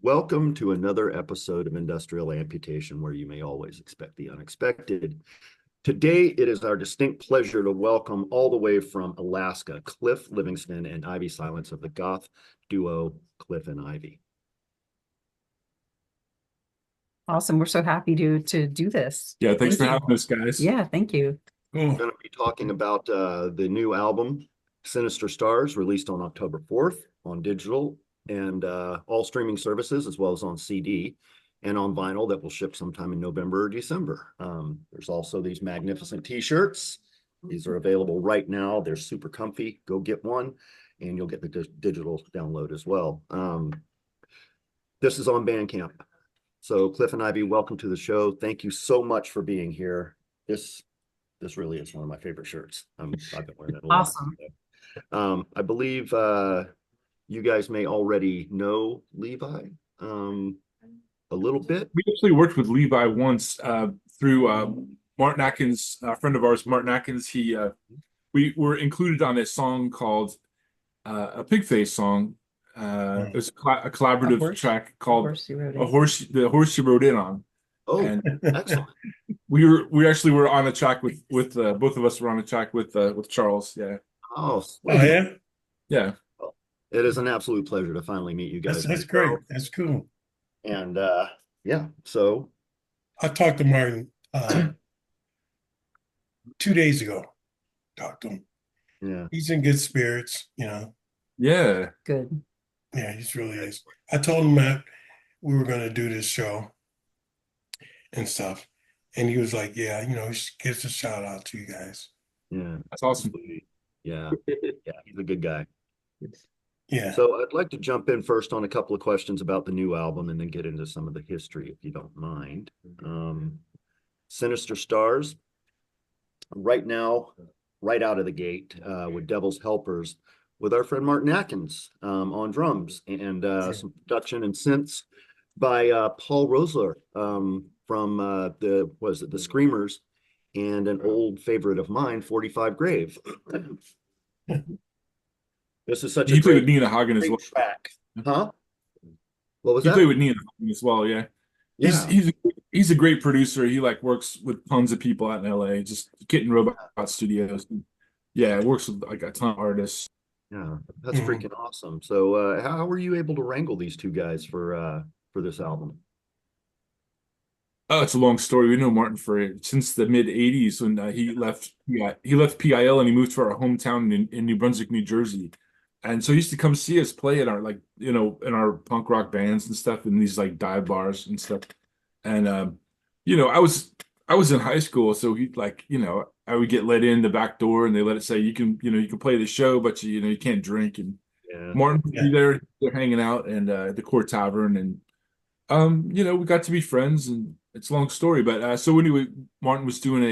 Welcome to another episode of Industrial Amputation, where you may always expect the unexpected. Today, it is our distinct pleasure to welcome all the way from Alaska, Cliff Livingston and Ivy Silence of the goth duo Cliff and Ivy. Awesome. We're so happy to do this. Yeah, thanks Thank for you. having us, guys. Yeah, thank you. We're going to be talking about the new album, Sinister Stars, released on October 4th on digital and all streaming services, as well as on CD and on vinyl that will ship sometime in November or December. There's also these magnificent t-shirts. These are available right now. They're super comfy. Go get one, and you'll get the digital download as well. This is on Bandcamp. So Cliff and Ivy, welcome to the show. Thank you so much for being here. This really is one of my favorite shirts. I've been wearing it a lot. Awesome. I believe you guys may already know Levi a little bit. We actually worked with Levi once through Martin Atkins, a friend of ours, Martin Atkins. We were included on a song called a Pigface song. It was a collaborative track called The Horse You Rode In On. Oh, And excellent. we actually were on a track with both of us were on a track with Charles. Yeah. Oh, Oh yeah, Yeah. well, it is an absolute pleasure to finally meet you guys. that's great. That's cool. And yeah, so I talked to Martin 2 days ago. Talked to him. yeah, He's in good spirits, you know. Yeah. Good. Yeah, he's really is. I told him that we were going to do this show and stuff, and he was like, "Yeah, you know, he gives a shout out to you guys." yeah, That's awesome. absolutely. Yeah, yeah, he's a good guy. Yeah. So I'd like to jump in first on a couple of questions about the new album and then get into some of the history, if you don't mind. Sinister Stars, right now, right out of the gate, with Devil's Helpers, with our friend Martin Atkins on drums, and some production and synths by Paul Rosler from the Screamers, and an old favorite of mine, 45 Grave. This is such a He played great, with Nina Hagen as great well. track. Huh? What was He that? played with Nina Hagen as well. Yeah. Yeah. He's a great producer. He like works with tons of people out in LA, just Kitten Robot Studios. Yeah, works with like a ton of artists. Yeah, that's Mhm. freaking awesome. So how were you able to wrangle these two guys for this album? Oh, it's a long story. We know Martin for since the mid '80s when he left. Yeah, he left PIL and he moved to our hometown in New Brunswick, New Jersey. And so he used to come see us play at our like in our punk rock bands and stuff in these like dive bars and stuff. And I was in high school, so he like I would get let in the back door and they let it say you can play the show, but you can't drink. And Yeah. Martin would Yeah. be there, they're hanging out and at the Court Tavern and we got to be friends, and it's a long story. But so anyway, Martin was doing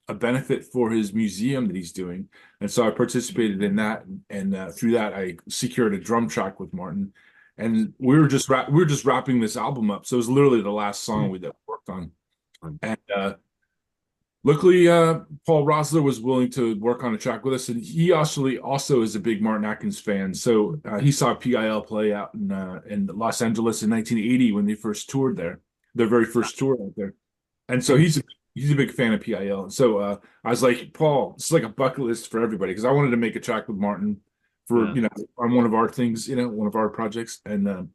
a benefit for his museum that he's doing, and so I participated in that, and through that, I secured a drum track with Martin, and we were just wrapping this album up. So it was literally the last song we that worked on, and luckily, Paul Rosler was willing to work on a track with us, and he actually also is a big Martin Atkins fan. So he saw PIL play out in Los Angeles in 1980 when they first toured there, their very first tour out there. And so he's a big fan of PIL. So I was like, Paul, it's like a bucket list for everybody because I wanted to make a track with Martin for on one of our things, one of our projects, and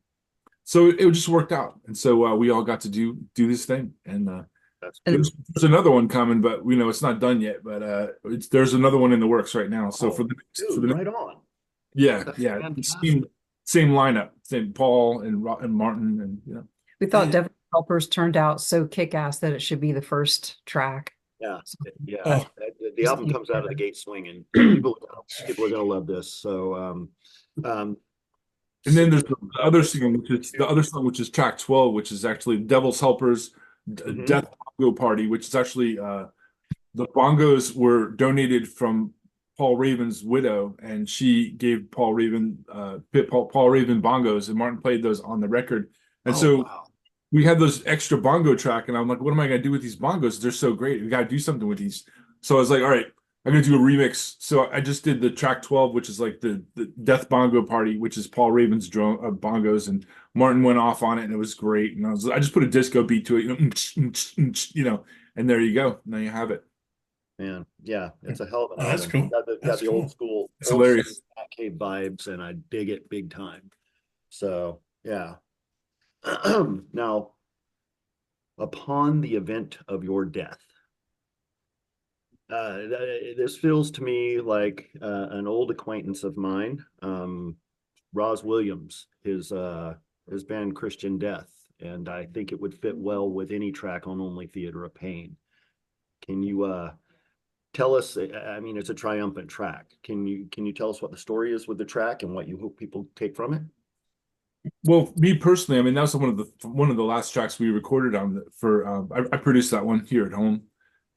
so it just worked out. And so we all got to do this thing, and. That's good. There's another one coming, but we know it's not done yet. But there's another one in the works right now. So Dude, right on. yeah, That's yeah, fantastic. same lineup, same Paul and Martin, and We thought Yeah. Devil Helpers turned out so kick-ass that it should be the first track. Yeah, yeah. Oh. The album comes out of the gate swinging. People are gonna love this. So and then there's the other song, which is track 12, which is actually Devil's Helpers Death Bongo Party, which is actually the bongos were donated from Paul Raven's widow, and she gave Paul Raven Paul Raven bongos, and Martin played those on the record. And so wow. we had those extra bongo track, and I'm like, what am I gonna do with these bongos? They're so great. We gotta do something with these. So I was like, all right, I'm gonna do a remix. So I just did the track 12, which is like the Death Bongo Party, which is Paul Raven's drum bongos, and Martin went off on it, and it was great. And I just put a disco beat to it, you know, and there you go. Now you have it. Man, yeah, it's a hell of an Oh, that's album. cool. Got the That's cool. old school, It's old hilarious. school Batcave vibes, and I dig it big time. So yeah. Now, upon the event of your death, this feels to me like an old acquaintance of mine, Roz Williams, his band Christian Death, and I think it would fit well with any track on Only Theater of Pain. Can you tell us? I mean, it's a triumphant track. Can you tell us what the story is with the track and what you hope people take from it? Well, me personally, I mean, that was one of the last tracks we recorded on for. I produced that one here at home,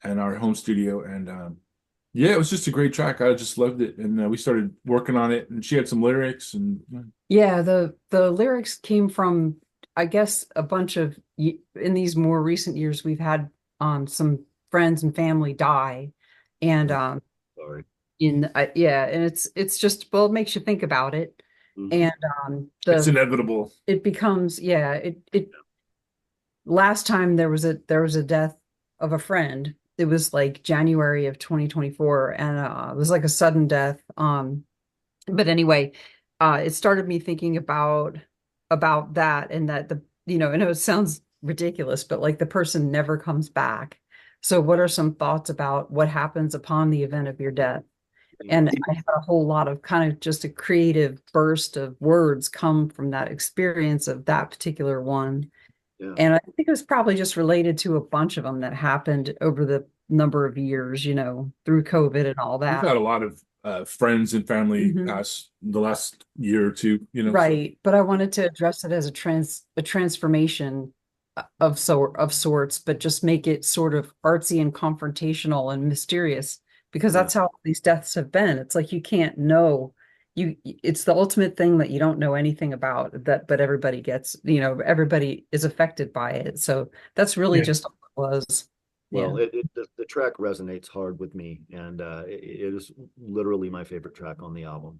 and our home studio, and yeah, it was just a great track. I just loved it, and we started working on it. And she had some lyrics, and Yeah, the lyrics came from, I guess, a bunch of in these more recent years we've had some friends and family die, and Sorry. yeah, and it's just, well, it makes you think about it, Mhm. and it's the inevitable. it becomes, yeah, it last time there was a death of a friend. It was like January of 2024, and it was like a sudden death. But anyway, it started me thinking about that, and that I know it sounds ridiculous, but like the person never comes back. So what are some thoughts about what happens upon the event of your death? And I had a whole lot of kind of just a creative burst of words come from that experience of that particular one. Yeah. And I think it was probably just related to a bunch of them that happened over the number of years, through COVID and all We've that. had a lot of friends and family Mhm. pass the last year or two, you know. So Right. But I wanted to address it as a transformation of sorts, but just make it sort of artsy and confrontational and mysterious, because Yeah. that's how all these deaths have been. It's like you can't know. It's the ultimate thing that you don't know anything about, that, but everybody gets, everybody is affected by it. So that's really Yeah. just all it was. Well, Yeah. the track resonates hard with me, and it is literally my favorite track on the album.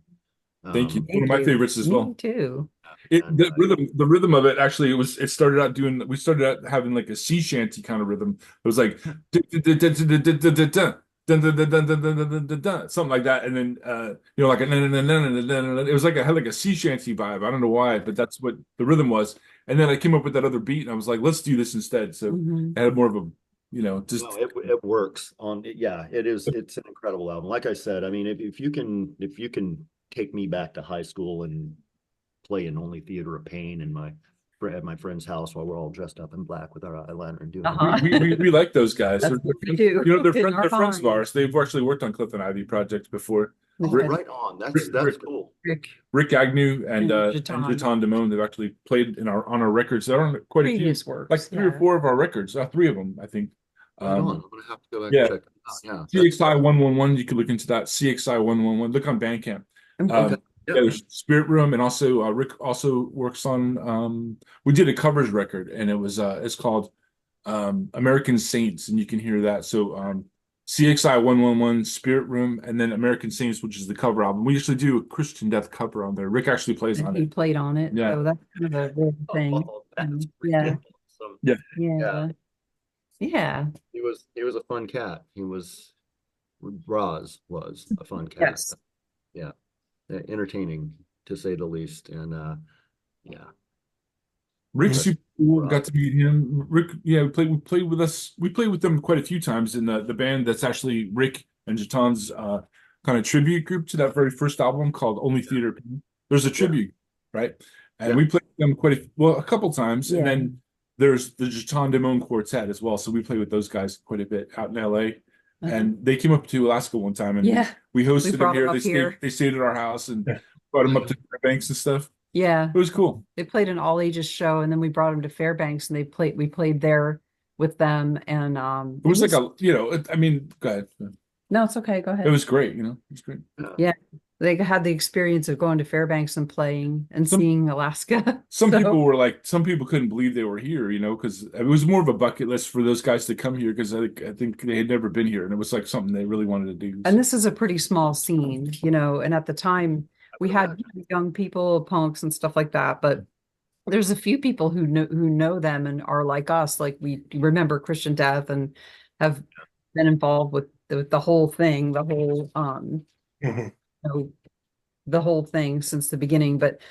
thank you. One of Thank my you. favorites as Me well. too. And The rhythm of it actually, it started out doing, we started out having like a sea shanty kind of rhythm. It was like something like that, and then like it was like I had like a sea shanty vibe. I don't know why, but that's what the rhythm was. And then I came up with that other beat, and I was like, let's do this instead. So Mhm. I had more of a just no, it works on it. Yeah, it's an incredible album. Like I said, I mean, if you can take me back to high school and play in Only Theater of Pain at my friend's house while we're all dressed up in black with our eyeliner and doing Uh-huh. we like those guys. That's what we do. They're friends of ours. They've actually worked on Cliff and Ivy projects before. Oh, Rick, right on. Rick, That's Rick, cool. Rick Agnew and Jeton. Jeton Damone. They've actually played on our records. There are quite a few, Previous works, like three or yeah. four of our records. Three of them, I think. Right on. I'm gonna have to go back Yeah. and check it out. Yeah. CXI 111. You can look into that. CXI 111. Look on Bandcamp. Okay. Yeah, there's Spirit Room, and also Rick also works on. We did a covers record, and it's called American Saints, and you can hear that. So CXI 111, Spirit Room, and then American Saints, which is the cover album. We usually do a Christian Death cover on there. Rick actually plays on He it. played on it. Yeah. So that's kind of a weird thing. Oh, that's Yeah. freaking awesome. Yeah. Yeah. Yeah. He was a fun cat. Roz was a fun cat. Yes. Yeah. Entertaining to say the least. And yeah. Rick's But- super cool. Got to meet him. Rick, yeah, we played with us. We played with them quite a few times in the band that's actually Rick and Jeton's kind of tribute group to that very first album called Only Theater. There's a tribute, right? And Yeah. we played with them a couple times. And Yeah. then there's the Jeton Damone Quartet as well. So we played with those guys quite a bit out in LA. And they came up to Alaska one time, and Yeah. we hosted them brought here. them up here. They stayed at our house and brought them up to Fairbanks and stuff. Yeah. It was cool. They played an all ages show, and then we brought them to Fairbanks, and we played there with them. And It was like I mean, go ahead. no, it's okay. Go It ahead. was great, it was great. Yeah. they had the experience of going to Fairbanks and playing and Some- seeing Alaska. Some So- people were like, some people couldn't believe they were here, you know, because it was more of a bucket list for those guys to come here because I think they had never been here, and it was like something they really wanted to do. And this is a pretty small scene, you know, and at the time we had young people, punks and stuff like that, but there's a few people who know them and are like us, like we remember Christian Death and have been involved with the whole thing, the whole Mhm. you know, the whole thing since the beginning. But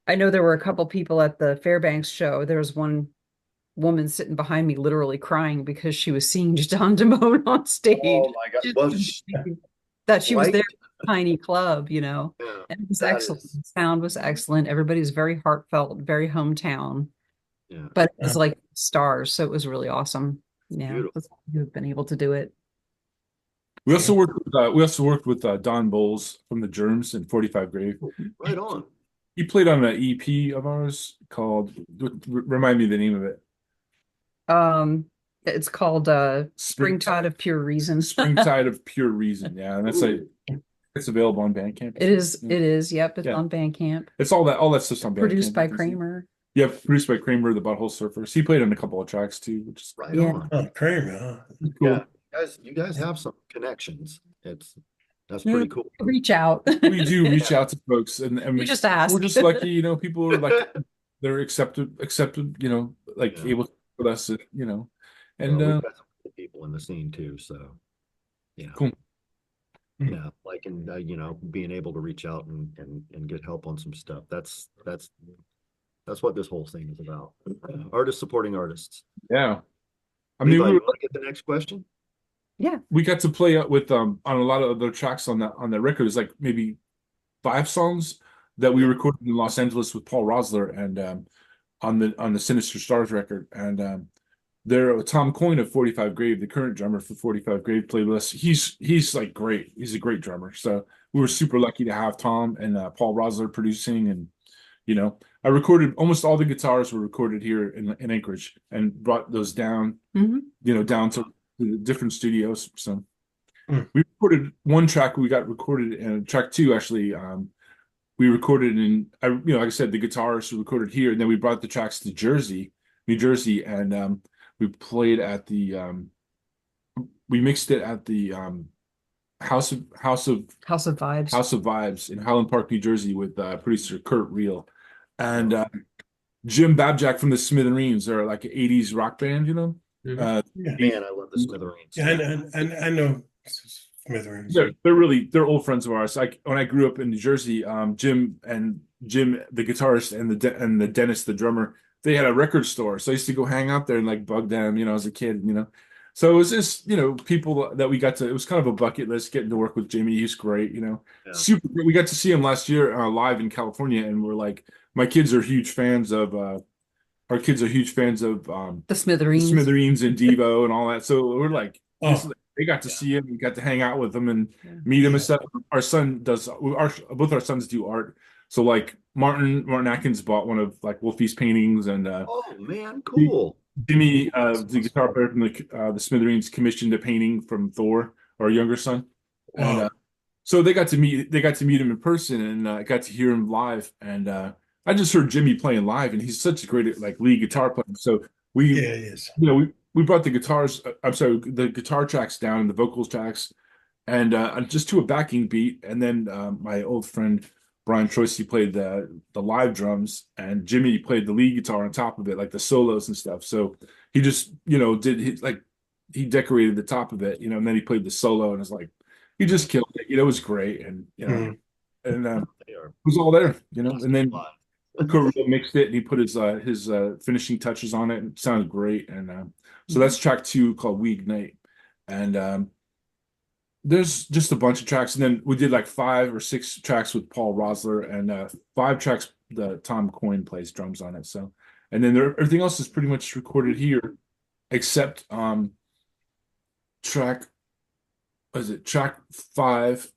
I know there were a couple people at the Fairbanks show. There was one woman sitting behind me literally crying because she was seeing John Damone on stage. Oh my God. Well, That she was right? there at a tiny club, you know. Yeah, And it was that excellent. is- The sound was excellent. Everybody was very heartfelt, very hometown. yeah. But it was like stars, so it was really awesome. Yeah, Beautiful. you've been able to do it. We also worked with Don Bowles from the Germs and 45 Grave. Right on. He played on an EP of ours called, remind me the name of it. It's called Springtide of Pure Reason. Springtide of Pure Reason. Yeah, and it's available on Bandcamp. It is, yep, it's Yeah. on Bandcamp. It's all that stuff's on Bandcamp. Produced by You can see. Kramer. Yeah, produced by Kramer, the Butthole Surfers. He played on a couple of tracks too, which is Right Yeah. on. Oh, Kramer, huh? cool. Yeah. You guys have some connections. That's Yeah. pretty cool. Reach out. We do reach out to folks, and We just asked. we're just lucky, you know. People are like they're accepted, you know, like Yeah. able to work with us, you know, and Well, we've got some cool people in the scene too, so yeah. Cool. Yeah, like you know, being able to reach out and get help on some stuff. That's what this whole thing is about. Artists supporting artists. yeah. I mean, Levi, we you want to get the next question? we got to play with on a lot of other tracks on that record. There's like maybe 5 songs that we recorded in Los Angeles with Paul Rosler and on the Sinister Stars record. And there Tom Coyne of 45 Grave, the current drummer for 45 Grave, played with us. He's like great. He's a great drummer. So we were super lucky to have Tom and Paul Rosler producing. And you know, I recorded almost all the guitars were recorded here in Anchorage and brought those down, Mhm. you know, down to the different studios. So Mm. we recorded one track. We got recorded, and track 2 actually. We recorded like I said, the guitars were recorded here, and then we brought the tracks to New Jersey, and we played at we mixed it at the House of House of Vibes. in Highland Park, New Jersey, with producer Kurt Reel and Jim Babjack from the Smithereens. They're like an '80s rock band, you know. Yeah. Man, I love the Smithereens. Yeah, and I know Smithereens. They're old friends of ours. Like when I grew up in New Jersey, Jim, the guitarist, and the Dennis, the drummer, they had a record store. So I used to go hang out there and like bug them, you know, as a kid, you know. So it was just, you know, people that we got to. It was kind of a bucket list getting to work with Jamie. He's great, you know, Yeah. super great. We got to see him last year live in California, and we're like, my kids are huge fans of. Our kids are huge fans of The Smithereens. Smithereens and Devo and all that. So we're like, Oh, they got to see him. We got to hang out with him and meet him and stuff. Our son does. Both our sons do art. So like Martin Atkins bought one of like Wolfie's paintings, and Oh man, cool. Jimmy, the guitar player from the Smithereens, commissioned a painting from Thor, our younger son. And wow. so they got to meet him in person, and got to hear him live. And I just heard Jimmy playing live, and he's such a great like lead guitar player. So we, Yeah, it is. you know, we brought the guitars. I'm sorry, the guitar tracks down and the vocals tracks, and just to a backing beat. And then my old friend Brian Troisty played the live drums, and Jimmy played the lead guitar on top of it, like the solos and stuff. So he just, you know, he decorated the top of it, you know, and then he played the solo, and it's like he just killed it. You know, it was great, and you know, Mhm. and They are it was all there, you know. And then live. Kurt mixed it, and he put his finishing touches on it, and it sounded great. And so that's track 2 called We Ignite, and there's just a bunch of tracks, and then we did like 5 or 6 tracks with Paul Rosler, and 5 tracks the Tom Coyne plays drums on it. So, and then everything else is pretty much recorded here, except track 5,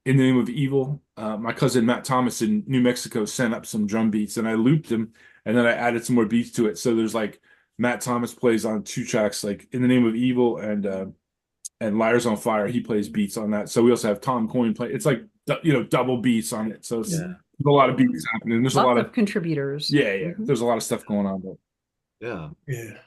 In the Name of Evil. My cousin Matt Thomas in New Mexico sent up some drum beats, and I looped them, and then I added some more beats to it. So there's like Matt Thomas plays on 2 tracks, like In the Name of Evil and Liars on Fire. He plays beats on that. So we also have Tom Coyne play. It's like double beats on it. So it's Yeah. there's a lot of beats happening. There's a Lots lot of of contributors. yeah. Mhm. There's a lot of stuff going on. But Yeah. Yeah.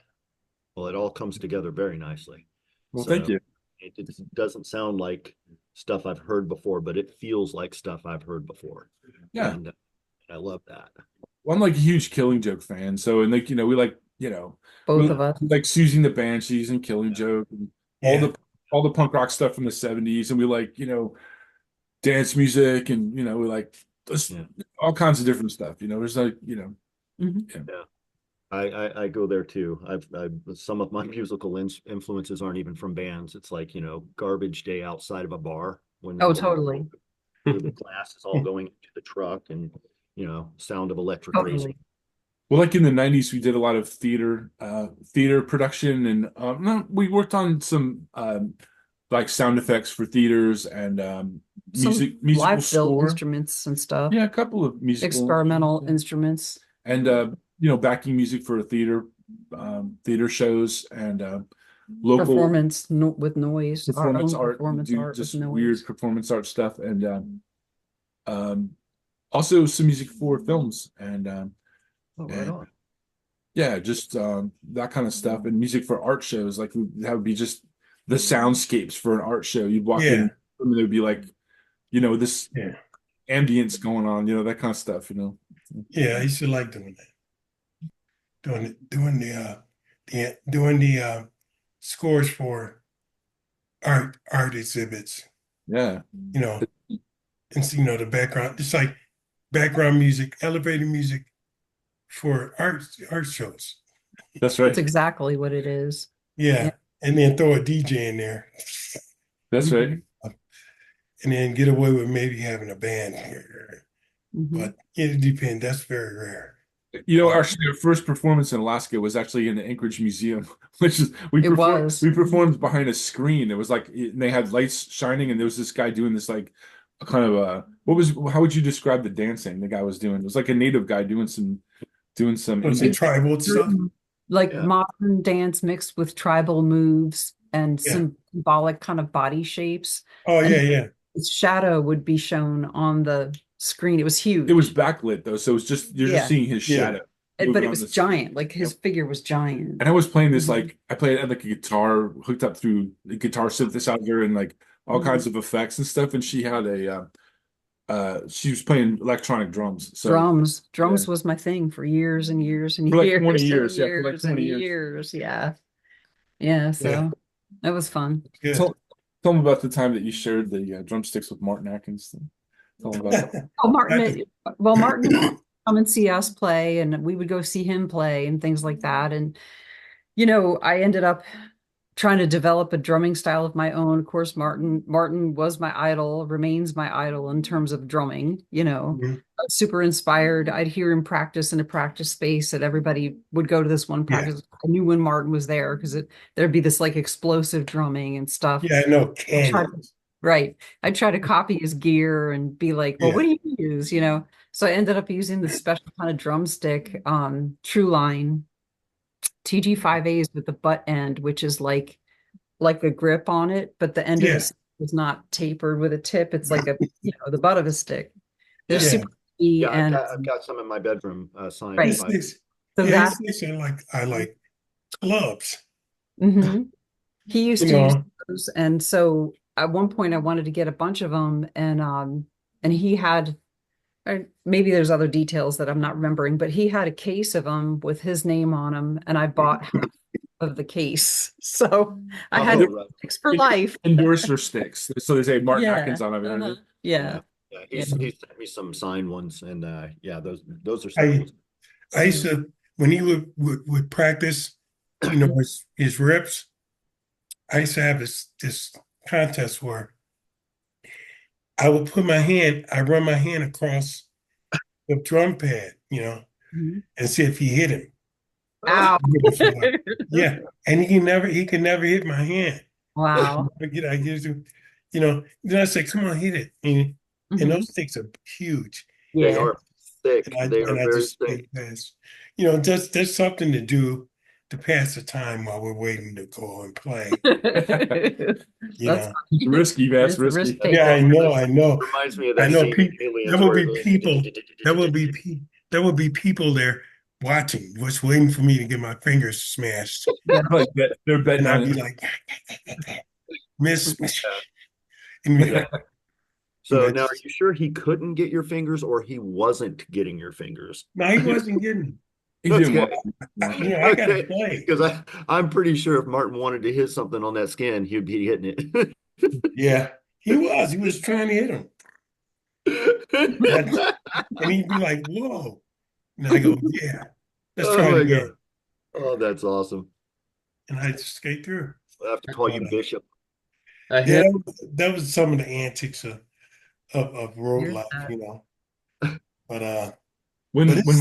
Well, it all comes together very nicely. well, thank So you. it doesn't sound like stuff I've heard before, but it feels like stuff I've heard before. Yeah. And I love that. Well, I'm like a huge Killing Joke fan. So and like we like Both we of us. like Susie and the Banshees and Killing Joke and Yeah. all the punk rock stuff from the 70s, and we like dance music, and we like Yeah. all kinds of different stuff. There's like Mhm. Yeah. I go there too. I've some of my musical influences aren't even from bands. It's like, Garbage Day outside of a bar when Oh, totally. the glass is all going into the truck and, sound of electric race. Totally. well, like in the 90s, we did a lot of theater production, and no, we worked on some like sound effects for theaters and Some musical live built score. instruments and stuff. Yeah, a couple of musical Experimental instruments. and backing music for theater shows and local Performance with noise. Our performance own art, performance do art with just noise. weird performance art stuff, and also some music for films and Oh, right and on. yeah, just that kind of stuff, and music for art shows. Like that would be just the soundscapes for an art show. You'd walk in, and there would be like, this Yeah. ambience going on, that kind of stuff. Yeah. I used to like doing that. Doing the scores for art exhibits. Yeah, And so, the background, it's like background music, elevator music for art shows. that's That's right. exactly what it is. Yeah. Yeah. And then throw a DJ in there. That's right. And then get away with maybe having a band here. Mhm. But it depends. That's very rare. Actually, our first performance in Alaska was actually in the Anchorage Museum, which is we was. performed behind a screen. It was like and they had lights shining, and there was this guy doing this like a kind of how would you describe the dancing the guy was doing? It was like a native guy doing some Was it Indian- tribal stuff? Like Yeah. modern dance mixed with tribal moves and Yeah. symbolic kind of body shapes. Oh, And yeah, yeah. Its shadow would be shown on the screen. It was huge. It was backlit though, so it's just you're Yeah. just seeing his Yeah. shadow. But moving it on was the- giant. Like his figure was giant. And I was playing this Mhm. like I played like a guitar hooked up through the guitar synthesizer and like all Mhm. kinds of effects and stuff. And she had she was playing electronic drums. So Drums was my thing for years and years and For like years 20 and years, yeah, for like years 20 and years. years. Yeah. So that was fun. Good. tell them about the time that you shared the drumsticks with Martin Atkins. Tell them about that. Oh, Martin would come and see us play, and we would go see him play and things like that. And I ended up trying to develop a drumming style of my own. Of course, Martin was my idol, remains my idol in terms of drumming. Mhm. I was super inspired. I'd hear him practice in a practice space, and everybody would go to this one practice. I knew when Martin was there because there'd be this like explosive drumming and stuff. Yeah, I know. I tried Candy. Right. I try to copy his gear and be like, well, Yeah. what do you use? So I ended up using this special kind of drumstick, True Line TG5As with the butt end, which is like a grip on it, but the end of Yeah. the stick is not tapered with a tip. It's like the butt of a stick. They're Yeah. super heavy Yeah, and I've got some in my bedroom signed. Right. by- These so yeah, that these are I like gloves. Mhm. He used You to use know. those, and so at one point I wanted to get a bunch of them, and he had, or maybe there's other details that I'm not remembering, but he had a case of them with his name on them, and I bought half of the case, so I had Oh, right. sticks for life. Endorser sticks. So they say Martin Yeah. Atkins on them. Uh-huh. Yeah. Yeah, he sent me some signed ones, and those are I some. I used to when he would practice, his reps. I used to have this contest where I would I run my hand across the drum pad, Mhm. and see if he hit him. Ow. Yeah, and he could never hit my hand. Wow. I get then I say, come on, hit it. And Mhm. those sticks are huge. They Yeah. are thick. And I They are very just thick. that's something to do to pass the time while we're waiting to go and play. You That's know. It's risky, man. It's It's a risk risky. taker. Yeah, I know, I know. Reminds me of I that know scene in Aliens there will where be people, there will be there will be people there watching, just waiting for me to get my fingers smashed. Yeah. Like that, they're betting And I'd on be it. like, miss. And be like, So and now, are you sure he couldn't get your fingers, or he wasn't getting your fingers? no, he wasn't getting. He didn't Okay. want You it. know, I gotta Okay, play. because I'm pretty sure if Martin wanted to hit something on that skin, he'd be hitting it. Yeah, he was. He was trying to hit him. And he'd be like, whoa. And I go, yeah, let's Oh try it my again. God. Oh, that's awesome. And I just skate through. I'll have to call you Bishop. I Yeah, hear that was some of the antics of road Here's life, that. you know. But When but when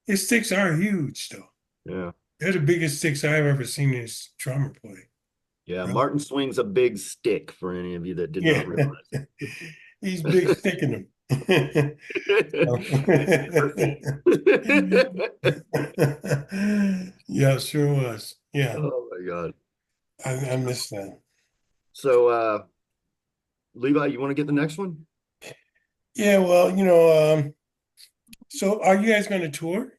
his sticks are huge though. Yeah. They're the biggest sticks I've ever seen this drummer play. Yeah. Really? Martin swings a big stick for any of you that did Yeah. not realize. He's big sticking them. Yeah, sure was. Yeah, Oh my God. I missed that. So Levi, you want to get the next one? Yeah, well, so are you guys going to tour?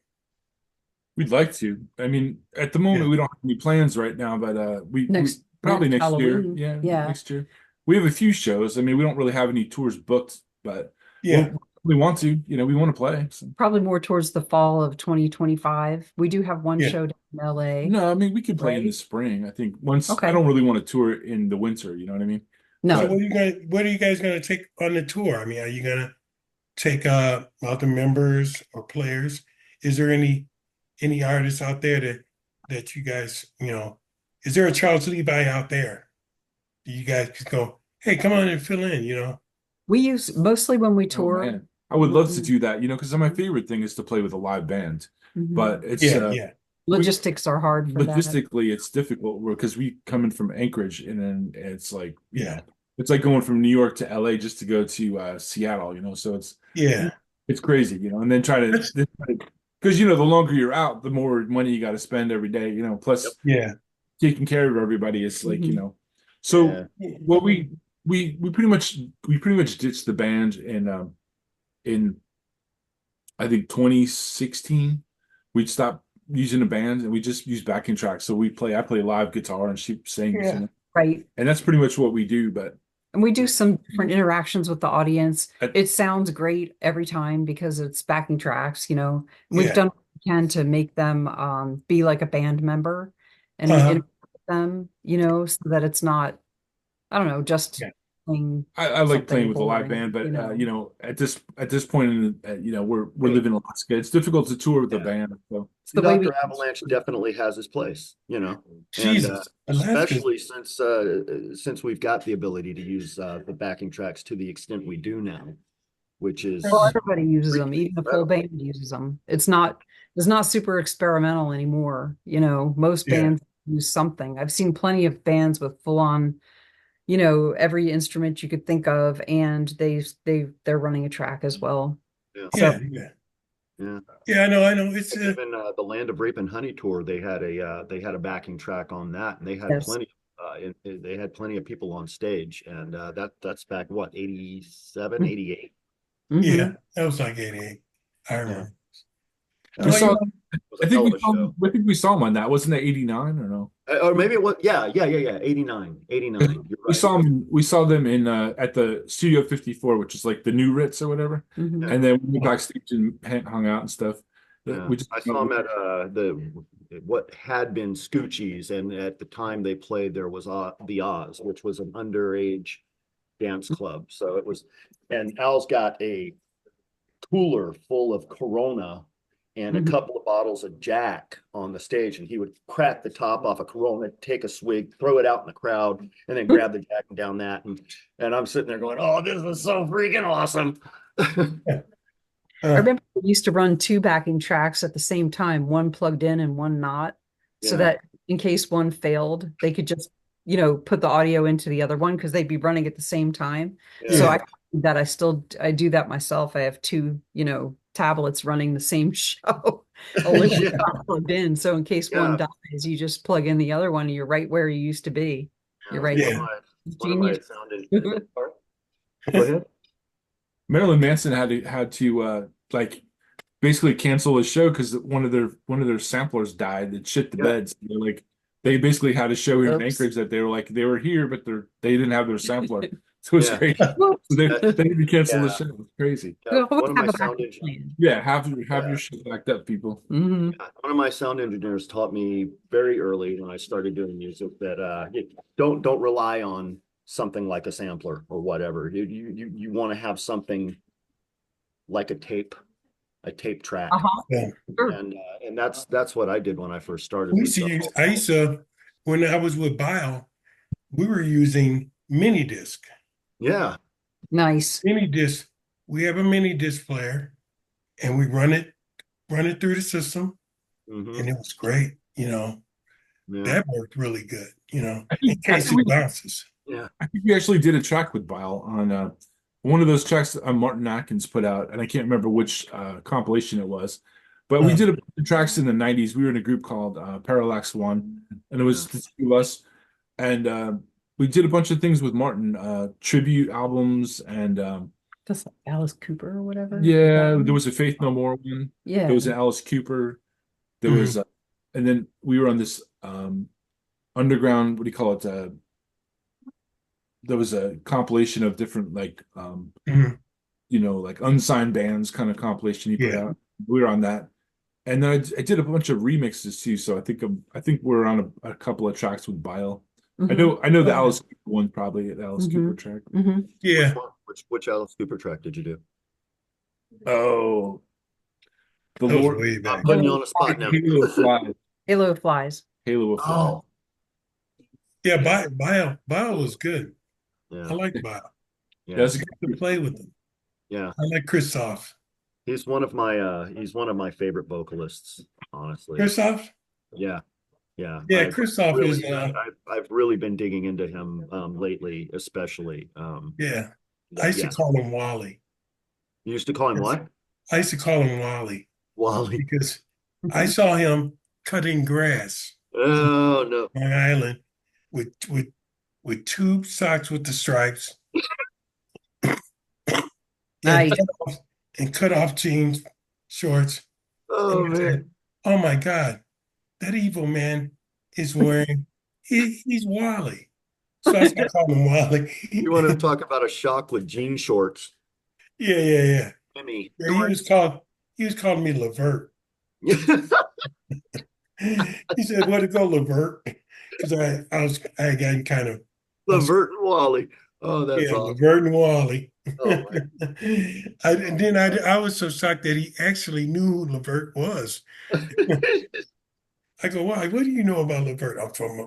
we'd like to. I mean, at the moment Yeah. we don't have any plans right now, but we Next- probably next next year. Halloween. Yeah, Yeah. next year. We have a few shows. I mean, we don't really have any tours booked, but Yeah. we want to. We want to play. So. Probably more towards the fall of 2025. We do have one Yeah. show down in LA. No, I mean we can play in the Right. spring. I think once Okay. I don't really want to tour in the winter. You know what I mean? No, So what are you guys going to take on the tour? I mean, are you going to take other members or players? Is there any artists out there that you guys, is there a Charles Levi out there? Do you guys just go, hey, come on and fill in, we use mostly when we Oh, tour. man. I would love to do that. Because my favorite thing is to play with a live band. Mhm. But it's Yeah. Logistics are hard for that. logistically it's difficult because we come in from Anchorage and then it's like Yeah. it's like going from New York to LA just to go to Seattle. So Yeah. it's crazy, and then try to because the longer you're out, the more money you got to spend every day, plus Yeah. taking care of everybody is like, Mhm. So Yeah. what we pretty much ditched the band in I think 2016. We'd stopped using a band and we just use backing tracks. So I play live guitar and she sings, Yeah. Right. and that's pretty much what we do. But And we do some different interactions with the audience. I- It sounds great every time because it's backing tracks, We've Yeah. done what we can to make them be like a band member and Uh-huh. interact with them, so that it's not, I don't know, just Yeah. playing I like something playing with a live boring, band, but at this point in we're living in Alaska. It's difficult to tour with a Yeah. band. So It's the way we Dr. Avalanche definitely has his place, and Jesus. Alaska's- especially since we've got the ability to use the backing tracks to the extent we do now, which is Well, everybody uses them, pretty even the full incredible. band uses them. It's not super experimental anymore. Most Yeah. bands use something. I've seen plenty of bands with full on, every instrument you could think of, and they're running a track as well. Yeah. So Yeah. Yeah. Yeah, I know. It's Even the Land of Rape and Honey tour, they had a backing track on that, and they had Yes. plenty. They had plenty of people on stage, and that's back what 87, 88. mhm. yeah, that was like 88. I remember. We saw, It was I a think hell we of a saw, show. I think we saw him on that. Wasn't it 89 or no? Or maybe it was 89. You're We right. saw them in at the Studio 54, which is like the new Ritz or whatever. Mhm. And then we went backstage and hung out and stuff. Yeah. We just I saw them at what had been Scoochie's, and at the time they played, there was the Oz, which was an underage dance club. So it was, and Al's got a cooler full of Corona and a Mhm. couple of bottles of Jack on the stage, and he would crack the top off a Corona, take a swig, throw it out in the crowd, and then grab the Jack and down that. And I'm sitting there going, "Oh, this is so freaking awesome!" I remember we used to run two backing tracks at the same time, one plugged in and one not, so Yeah. that in case one failed, they could just, put the audio into the other one because they'd be running at the same time. So Yeah. I do that myself. I have two, tablets running the same show. Olympic Yeah. not plugged in. So in case Yeah. one dies, you just plug in the other one and you're right where you used to be. You're right Yeah. One of my Genius. sound engineers. Go ahead. Marilyn Manson had to like basically cancel his show because one of their samplers died that shit the Yeah. bed. So they're like they basically had a show here in Oops. Anchorage that they were like they were here, but they didn't have their sampler. So it was Yeah. crazy. So they That- they had to cancel the yeah. show. It was crazy. Yeah. We always One of my have a sound backup engineers. plan. Yeah, have Yeah. your shit backed up, people. Mhm. One of my sound engineers taught me very early when I started doing music that don't rely on something like a sampler or whatever. You want to have something like a tape track. Uh-huh. Yeah. Sure. And that's what I did when I first started. We was used to the use, whole- I used to, when I was with Bio, we were using mini disc. Yeah. Nice. Mini disc. We have a mini disc player and we run it through the system, Mhm. and it was great. Yeah. That worked really good, in I case think it bounces. Yeah. I think we actually did a track with Bile on one of those tracks that Martin Atkins put out, and I can't remember which compilation it was. But we did a bunch of tracks in the 90s. We were in a group called Parallax One, and it was the two of us. And we did a bunch of things with Martin, tribute albums, and Just like Alice Cooper or whatever. yeah, there was a Faith No More one. Yeah. There was an Alice Cooper. There was, and then we were on this underground. What do you call it? There was a compilation of different like Mhm. like unsigned bands kind of compilation he put Yeah. out. We were on that, and then I did a bunch of remixes too. So I think we're on a couple of tracks with Bile. Mhm. I know the Okay. Alice Cooper one, probably the Alice Cooper track. Mhm. Yeah. Which Alice Cooper track did you do? Oh, the That was Lord. way I'm back. putting you on the spot now. Halo of Flies. Halo of Flies. Halo of Flies. Oh, Yeah, Bio was good. I yeah, like Bio. yeah, That's I got to play with him. yeah. I like Christoph. He's one of my favorite vocalists, honestly. Christoph? Yeah, yeah. Yeah, I've Christoph really, is I've really been digging into him lately, especially. yeah. I used to Yeah. call him Wally. You used to call him what? I used to call him Wally Wally. because I saw him cutting grass Oh no. on Long Island with tube socks with the stripes Nice. and cut off jeans, shorts. Oh And I said, man. oh my God, that evil man is wearing he's Wally. So I started calling him Wally. You want to talk about a shock with jean shorts? Yeah. Jimmy. Yeah, he was calling me Levert. He said, "Way to go, Levert," because I had gotten kind of Levert and Wally. Oh, that's yeah, awesome. Levert and Wally. Oh, And then I was so shocked that he actually knew who Levert was. I go, why? What do you know about Levert? I'm from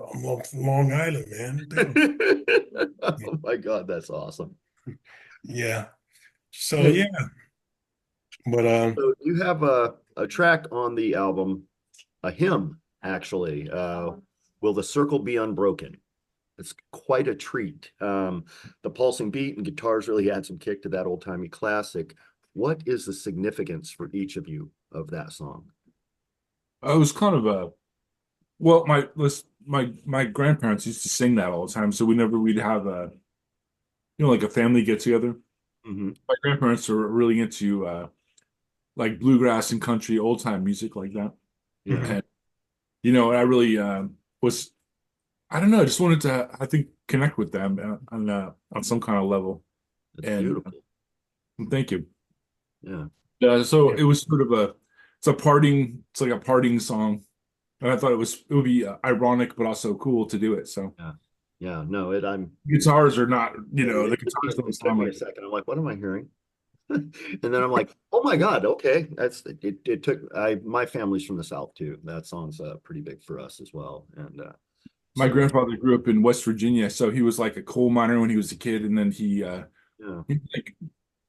Long Island, man. Oh my God, that's awesome. Yeah. So yeah, but So you have a track on the album, a hymn, actually. Will the Circle Be Unbroken? It's quite a treat. The pulsing beat and guitars really add some kick to that old-timey classic. What is the significance for each of you of that song? I was kind of a my grandparents used to sing that all the time. So whenever we'd have like a family get together, Mhm. my grandparents were really into like bluegrass and country old time music like that. Yeah, And I really was I don't know, I just wanted to I think connect with them on some kind of level. it's And beautiful. thank you. Yeah. So Yeah. it was sort of it's like a parting song. And I thought it would be ironic but also cool to do it. So Yeah, no, guitars are not, the it guitars don't took sound me a like second. I'm like, what am I hearing? And then I'm like, oh my God, okay. It took my family's from the South too. That song's pretty big for us as well. And my so, grandfather grew up in West Virginia, so he was like a coal miner when he was a kid, and then yeah. like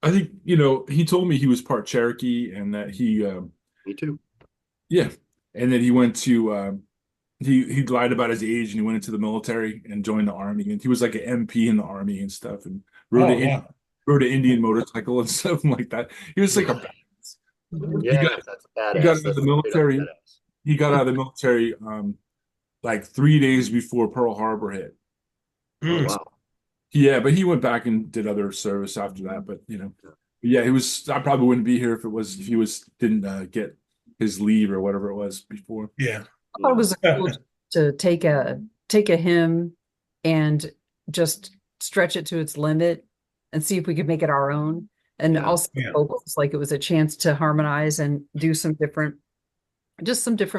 I think, he told me he was part Cherokee and that Me too. yeah, and that he went to he lied about his age and he went into the military and joined the army, and he was like an MP in the army and stuff, and oh wow. rode an Indian motorcycle and stuff like that. He was like a badass. Yeah, got- that's He badass. got out of That's the straight up military. badass. He got out of the military like 3 days before Pearl Harbor hit. Oh Mm. wow. Yeah, but he went back and did other service after that. But yeah, he was. I probably wouldn't be here if he was didn't get his leave or whatever it was before. Yeah. I thought it was cool to take a hymn and just stretch it to its limit and see if we could make it our own. And Yeah. also Yeah. vocals, like it was a chance to harmonize and do some different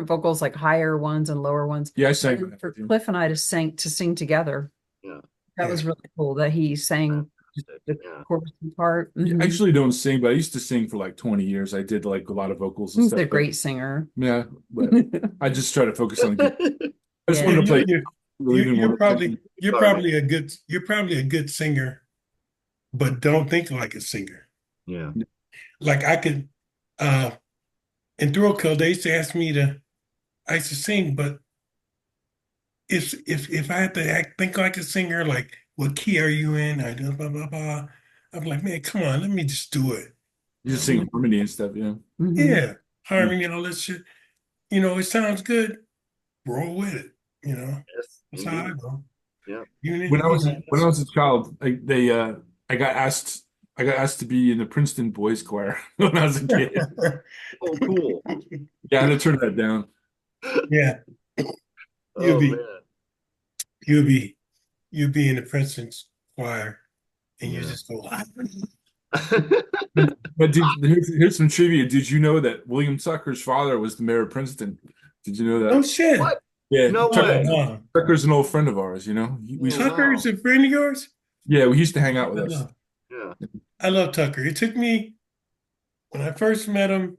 vocals, like higher ones and lower ones. Yeah, I sang And that for with you. Cliff and I to sing together. Yeah. That Yeah. was really cool that he sang the Yeah. chorus part. I Mhm. actually don't sing, but I used to sing for like 20 years. I did like a lot of vocals and He's stuff. a but- great singer. Yeah, but I just try to focus on. I just Yeah. wanted to play. You're probably a good singer, but don't think like a singer. Yeah. Like I could in Thrill Kill, they used to ask me I used to sing, but if I had to think like a singer, like what key are you in? I do blah blah blah. I'm like, man, come on, let me just do it. You just sing harmony and stuff. Yeah. Mhm. Yeah, harmony, all that shit. It sounds good. Roll with it. Yes, That's how I indeed. go. Yeah. When I was a child, I got asked to be in the Princeton Boys Choir when I was a kid. Oh, cool. Yeah, I had to turn that down. Yeah, Oh be- man. you'll be in the Princeton's choir, and you Yeah. just go. But here's some trivia. Did you know that William Tucker's father was the mayor of Princeton? Did you know that? Oh shit! What? Yeah, No Tucker- way. Tucker's an old friend of ours. We Oh, Tucker wow. is a friend of yours? yeah, we used to hang out I with us. love, Yeah. I love Tucker. It took me when I first met him.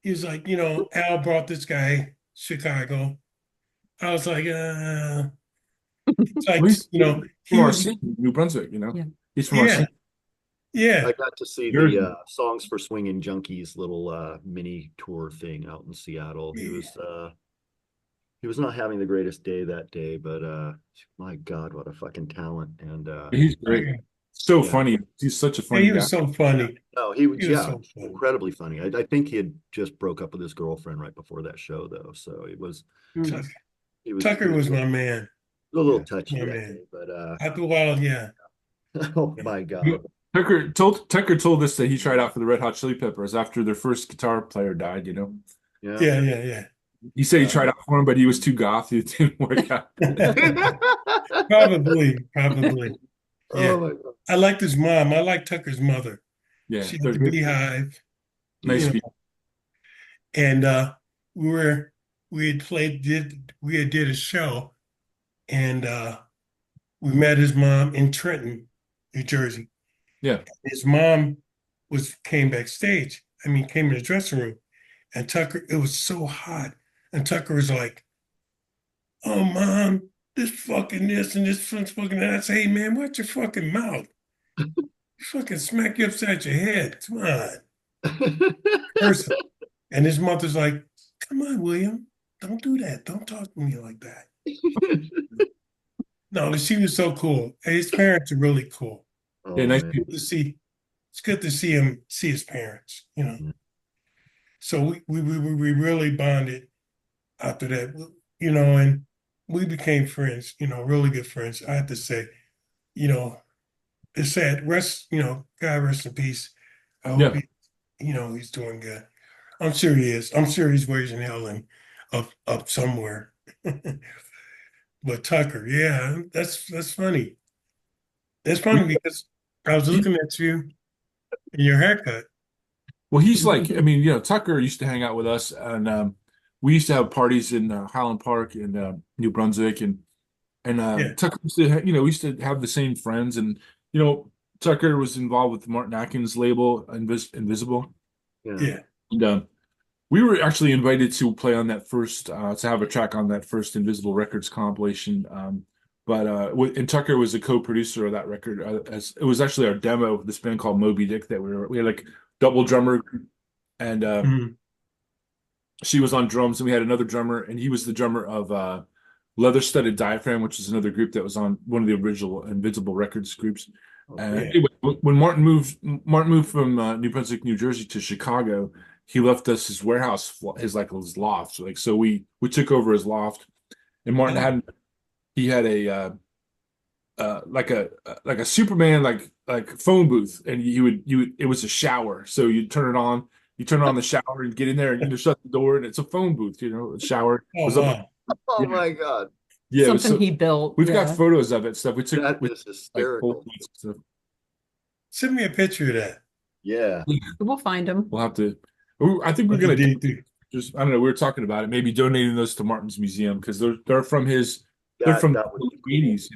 He was like, Al brought this guy Chicago. I was like, it's like, He's he from our was, scene, New Brunswick. Yeah. He's from our yeah, scene. yeah, I got to see Jersey. the Songs for Swinging Junkies little mini tour thing out in Seattle. He was not having the greatest day that day, but my God, what a fucking talent. And He's great. So Yeah. funny. He's such a Yeah, funny he guy. was so funny. no, he was He was yeah, so funny. incredibly funny. I think he had just broke up with his girlfriend right before that show though. So it was Mhm. Tucker was my man. a little Yeah, touchy my that man. day, but After a while, yeah. oh my God. Tucker told us that he tried out for the Red Hot Chili Peppers after their first guitar player died. Yeah. Yeah. He said he tried out for him, but he was too goth. It didn't work out. Probably. Oh Yeah. my God. I liked his mom. I like Tucker's mother. Yeah, She they're had the good. beehive. Nice you know, people. And we had did a show, and we met his mom in Trenton, New Jersey. Yeah. His mom came backstage. Came in the dressing room, and Tucker. It was so hot, and Tucker was like, "Oh, mom, this fucking this and this fucking that." I say, "Hey, man, watch your fucking mouth. Fucking smack you upside your head. Come on." Person. And his mother's like, "Come on, William, don't do that. Don't talk to me like that." No, she was so cool. And his parents are really cool. Oh, Yeah, nice man. people. It's good to see his parents. Mhm. So we really bonded after that. And we became friends. Really good friends. I have to say, it's sad. God rest in peace. I hope he's doing good. I'm sure he is. I'm sure he's raising hell and up somewhere. But Tucker, yeah, that's funny. That's funny because I was looking at you and your haircut. Well, he's like, Tucker used to hang out with us, and we used to have parties in Highland Park in New Brunswick, and Yeah. Tucker used to, we used to have the same friends, and Tucker was involved with the Martin Atkins label, Invisible, Yeah. and we were actually invited to play on that first, to have a track on that first Invisible Records compilation. And Tucker was a co-producer of that record. As it was actually our demo of this band called Moby Dick that we had like double drummer, and Mhm. she was on drums, and we had another drummer, and he was the drummer of Leather Studded Diaphragm, which is another group that was on one of the original Invisible Records groups. Oh, And yeah. anyway, when Martin moved from New Brunswick, New Jersey to Chicago, he left us his warehouse, his loft. Like, so we took over his loft, and Martin he had a like a Superman like phone booth, and it was a shower. So you turn on the shower and get in there, and shut the door, and it's a phone booth. The shower Oh, was up. wow. Oh Yeah, my God. yeah. It was Something he built. we've got Yeah. photos of it. Stuff we took That with is like hysterical. photos and stuff. Send me a picture of that. Yeah. We'll find him. We'll have to. I think we're What you gonna did do. just. I don't know. We were talking about it. Maybe donating those to Martin's museum because they're from his. They're from That the would be cool. 80s.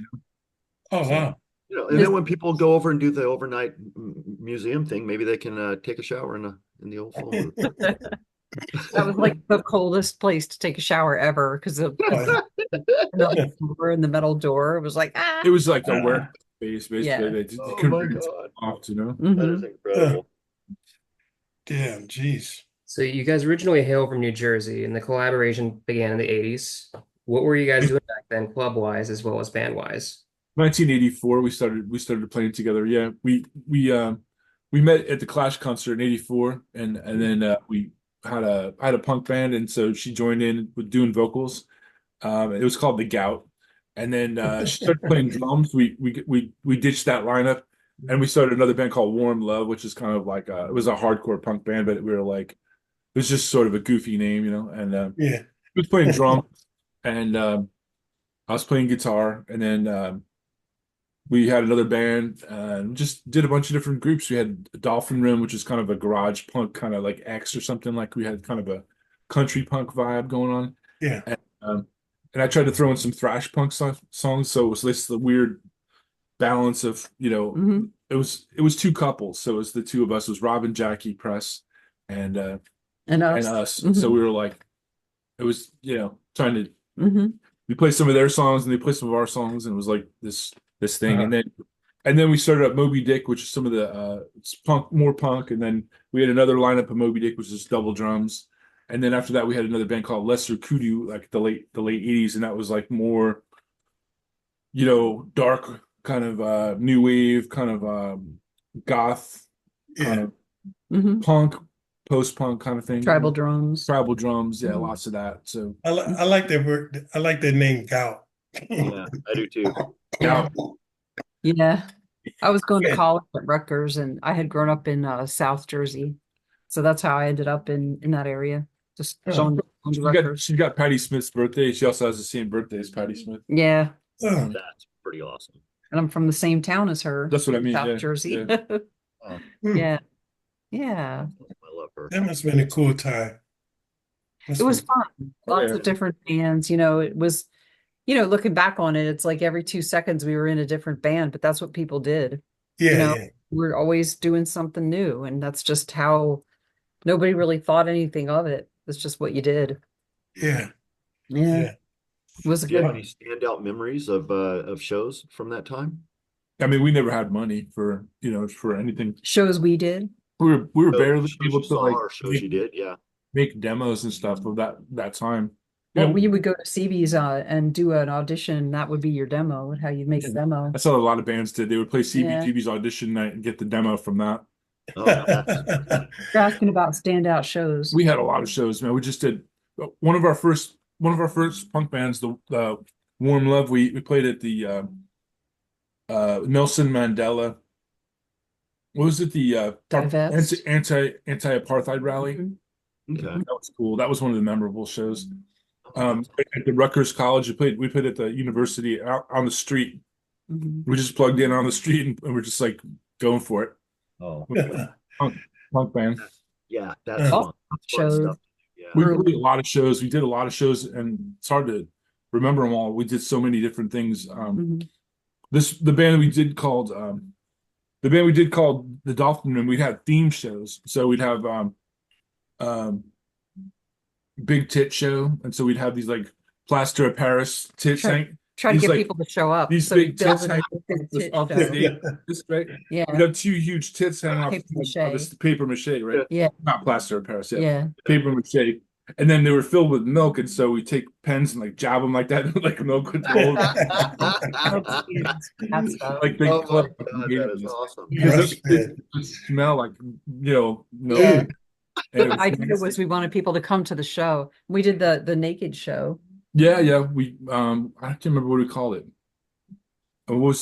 Oh, So- wow. And then when people go over and do the overnight museum thing, maybe they can take a shower in the old phone booth. That was like the coldest place to take a shower ever because of Oh, the door and the metal door. It was like, ah. It was like a warehouse space, basically. Yeah. They Oh couldn't my bring it God. off, That Mhm. is incredible. damn, jeez. So you guys originally hail from New Jersey, and the collaboration began in the 80s. What were you guys doing back then, club-wise as well as band-wise? 1984, we started playing together. Yeah, we met at the Clash concert in '84, and then we I had a punk band, and so she joined in with doing vocals. It was called The Gout, and then she started playing drums. We ditched that lineup, and we started another band called Warm Love, which is kind of like it was a hardcore punk band, but we were like it was just sort of a goofy name, And Yeah. he was playing drums, and I was playing guitar, and then we had another band and just did a bunch of different groups. We had Dolphin Rim, which is kind of a garage punk, kind of like X or something. Like we had kind of a country punk vibe going on. Yeah. And I tried to throw in some thrash punk songs, so it was this the weird balance of Mhm. it was two couples, so it was the two of us. It was Rob and Jackie Press, and And and us. us. Mhm. So we were like, it was trying to Mhm. we played some of their songs and they played some of our songs, and it was like this thing. Uh-huh. And then we started up Moby Dick, which is some of the it's more punk, and then we had another lineup of Moby Dick, which is double drums. And then after that, we had another band called Lesser Kudu, like the late '80s, and that was like more, dark kind of new wave, kind of goth, kind Yeah. of Mhm. punk, post-punk kind of thing. Tribal drums. Tribal drums, yeah, Mhm. lots of that. So I like that word. I like that name, Gout. Yeah, I do too. Yeah. Yeah. I was going to Yeah. college at Rutgers, and I had grown up in South Jersey. So that's how I ended up in that area. Just going to Rutgers. she got Patti Smith's birthday. She also has the same birthday as Patti Smith. Yeah. Oh, That's pretty awesome. And I'm from the same town as her. That's what I mean, South yeah, Jersey. Oh, Yeah. Yeah. I love her. that must have been a cool time. It was fun. Lots Yeah. of different bands. It was, looking back on it, it's like every 2 seconds we were in a different band, but that's what people did. Yeah, We're always doing something new. And that's just how nobody really thought anything of it. It's just what you did. yeah, Yeah. yeah. It was a Do you have good any standout memories of shows from that time? I mean, we never had money for anything. shows we did. We were barely Shows able you to saw like or shows you did, yeah. make demos and stuff of that time. Well, we would go to CB's and do an audition. That would be your demo, how you make a demo. That's what a lot of bands did. They would play Yeah. CBGB's audition night and get the demo from that. Oh, that's You're asking about standout shows. We had a lot of shows, man. We just did one of our first punk bands, the Warm Love. We played at the Nelson Mandela. What was it? The Divest. anti-apartheid rally. Mhm. okay. That was cool. That was one of the memorable shows. At the Rutgers College, we played at the university out on the street. Mhm. We just plugged in on the street and we're just like going for it. Oh, Punk band. yeah, that's Yeah. fun. That's fun Shows. stuff. Yeah. We played a lot of shows. We did a lot of shows, and it's hard to remember them all. We did so many different things. Mhm. The band we did called the Dolphin Room. We'd have theme shows, so we'd have Big Tit Show, and so we'd have these like plaster of Paris tits Sure. hang. Try to These, get like, people to show up. these So we big build tits it hang up with off the tit off the show. stage. This, right? Yeah. We'd have two huge tits hanging off Paper mache. of this paper mache, right? Yeah. Not plaster of Paris, yeah. Yeah. Paper mache. And then they were filled with milk, and so we take pens and like jab them like that, like milk would roll. That's stuff. Like they Oh my club God, that is awesome. Yeah. because Rush it bed. smell like milk. Yeah. And it The was idea nice. was we wanted people to come to the show. We did the naked show. Yeah, we I can't remember what we called it. We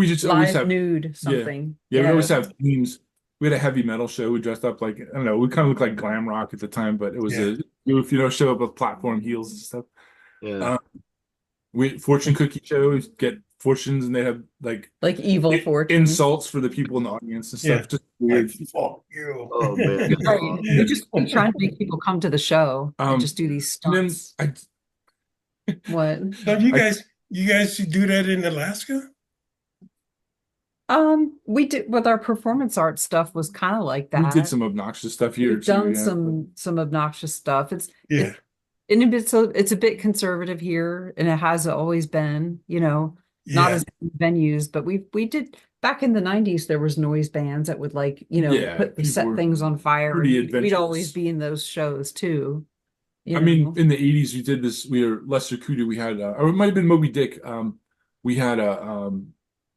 just always Live have nude yeah. something. Yeah, we Yeah. always have themes. We had a heavy metal show. We dressed up like, I don't know, we kind of looked like glam rock at the time, but it was Yeah. a goof, show up with platform heels and stuff. Yeah. We fortune cookie shows, get fortunes, and they have like Like evil fortune. insults for the people in the audience and stuff. Yeah. Just weird. Fuck you. Oh man. Right. We just keep trying to make people come to the show and just do these And then stunts. What? So you guys should do that in Alaska? We did with our performance art stuff was kind of like we that. did some obnoxious stuff here We've too. done Yeah. some obnoxious stuff. Yeah. And it's a bit conservative here, and it has always been, not Yeah. as many venues, but we did back in the 90s. There was noise bands that would Yeah, put people set were things on fire. pretty And we'd always adventurous. be in those shows too. I mean, in the 80s, we did this. We were Lester Kudu. We had, or it might have been Moby Dick. We had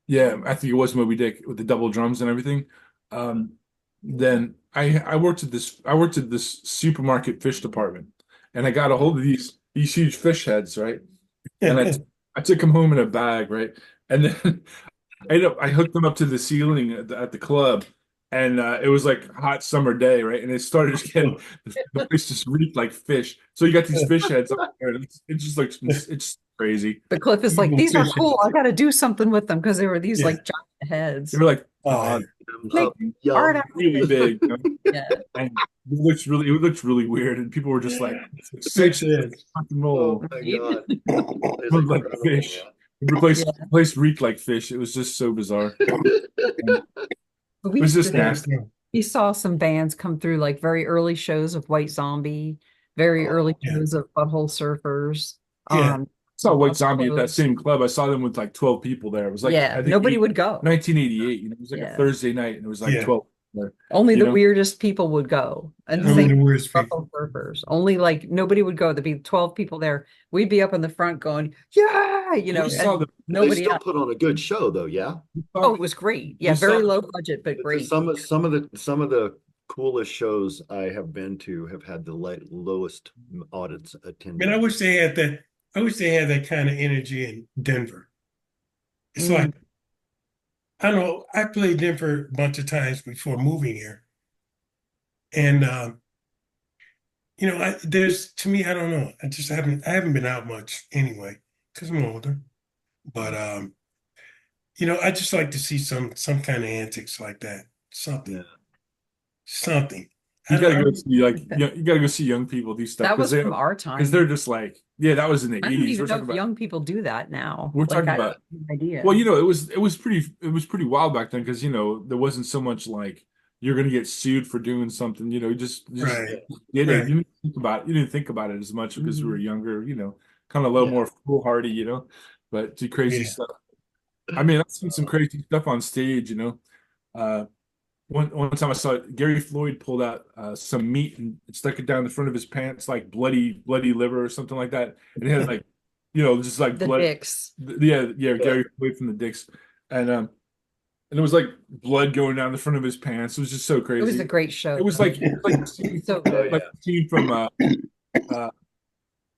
yeah, I think it was Moby Dick with the double drums and everything. Then I worked at this supermarket fish department, and I got a hold of these huge fish heads, right? And I took them home in a bag, right? And then I hooked them up to the ceiling at the club, and it was like a hot summer day, right? And it started to get the place just reeked like fish. So you got these fish heads up there, and it just looks it's crazy. But Cliff is like, Evil these are fish cool. I got to do something with them because they were these Yeah. like giant heads. They were like Oh, Make Yeah. art out of really it. big, Yeah. and it looked really weird, and people were just like, fish "Six heads. rock and Oh roll." my Yeah. God. It's Looked like incredible, fish. man. The place reeked like fish. It was just so bizarre. But It was just did- nasty. we saw some bands come through, like very early shows of White Zombie, very Oh, early yeah. shows of Butthole Surfers. Yeah. I saw White Up Zombie at that close. same club. I saw them with like 12 people there. It was like, Yeah, I think nobody would go. 1988. It was like Yeah. a Thursday night, and it was like Yeah. 12 there. Only you the know? weirdest people would go. And the Only same the worst people. Butthole Surfers. Only like nobody would go. There'd be 12 people there. We'd be up in the front going, yeah, We saw and the They nobody still else. put on a good show though, yeah. Oh, it was great. Yeah, we very saw- low budget, but great. Some of the coolest shows I have been to have had the lowest audience attendance. Man, I wish they had that kind of energy in Denver. It's Mm. like, I don't know, I played Denver a bunch of times before moving here. And to me, I don't know. I haven't been out much anyway, because I'm older. But I just like to see some kind of antics like that. Something. Yeah. Something. You I gotta don't- go see you gotta go see young people do stuff That was because from our time. they're just like, yeah, that was in the I don't 80s. We're even know talking if about young people do that now. We're talking I about- have no idea. well, it was pretty wild back then because there wasn't so much like you're gonna get sued for doing something, just Right. did it. Right. You didn't think about it as much because we were younger, kind of a little Yeah. more foolhardy, but do crazy Yeah. stuff. I mean, I've seen some crazy stuff on stage, one time I saw Gary Floyd pulled out some meat and stuck it down the front of his pants, like bloody liver or something like that. And it had like, just like the blood. dicks. Yeah, Gary Floyd from the Dicks, and it was like blood going down the front of his pants. It was just so crazy. It was a great show. It was though. like a scene, So Oh, like a scene from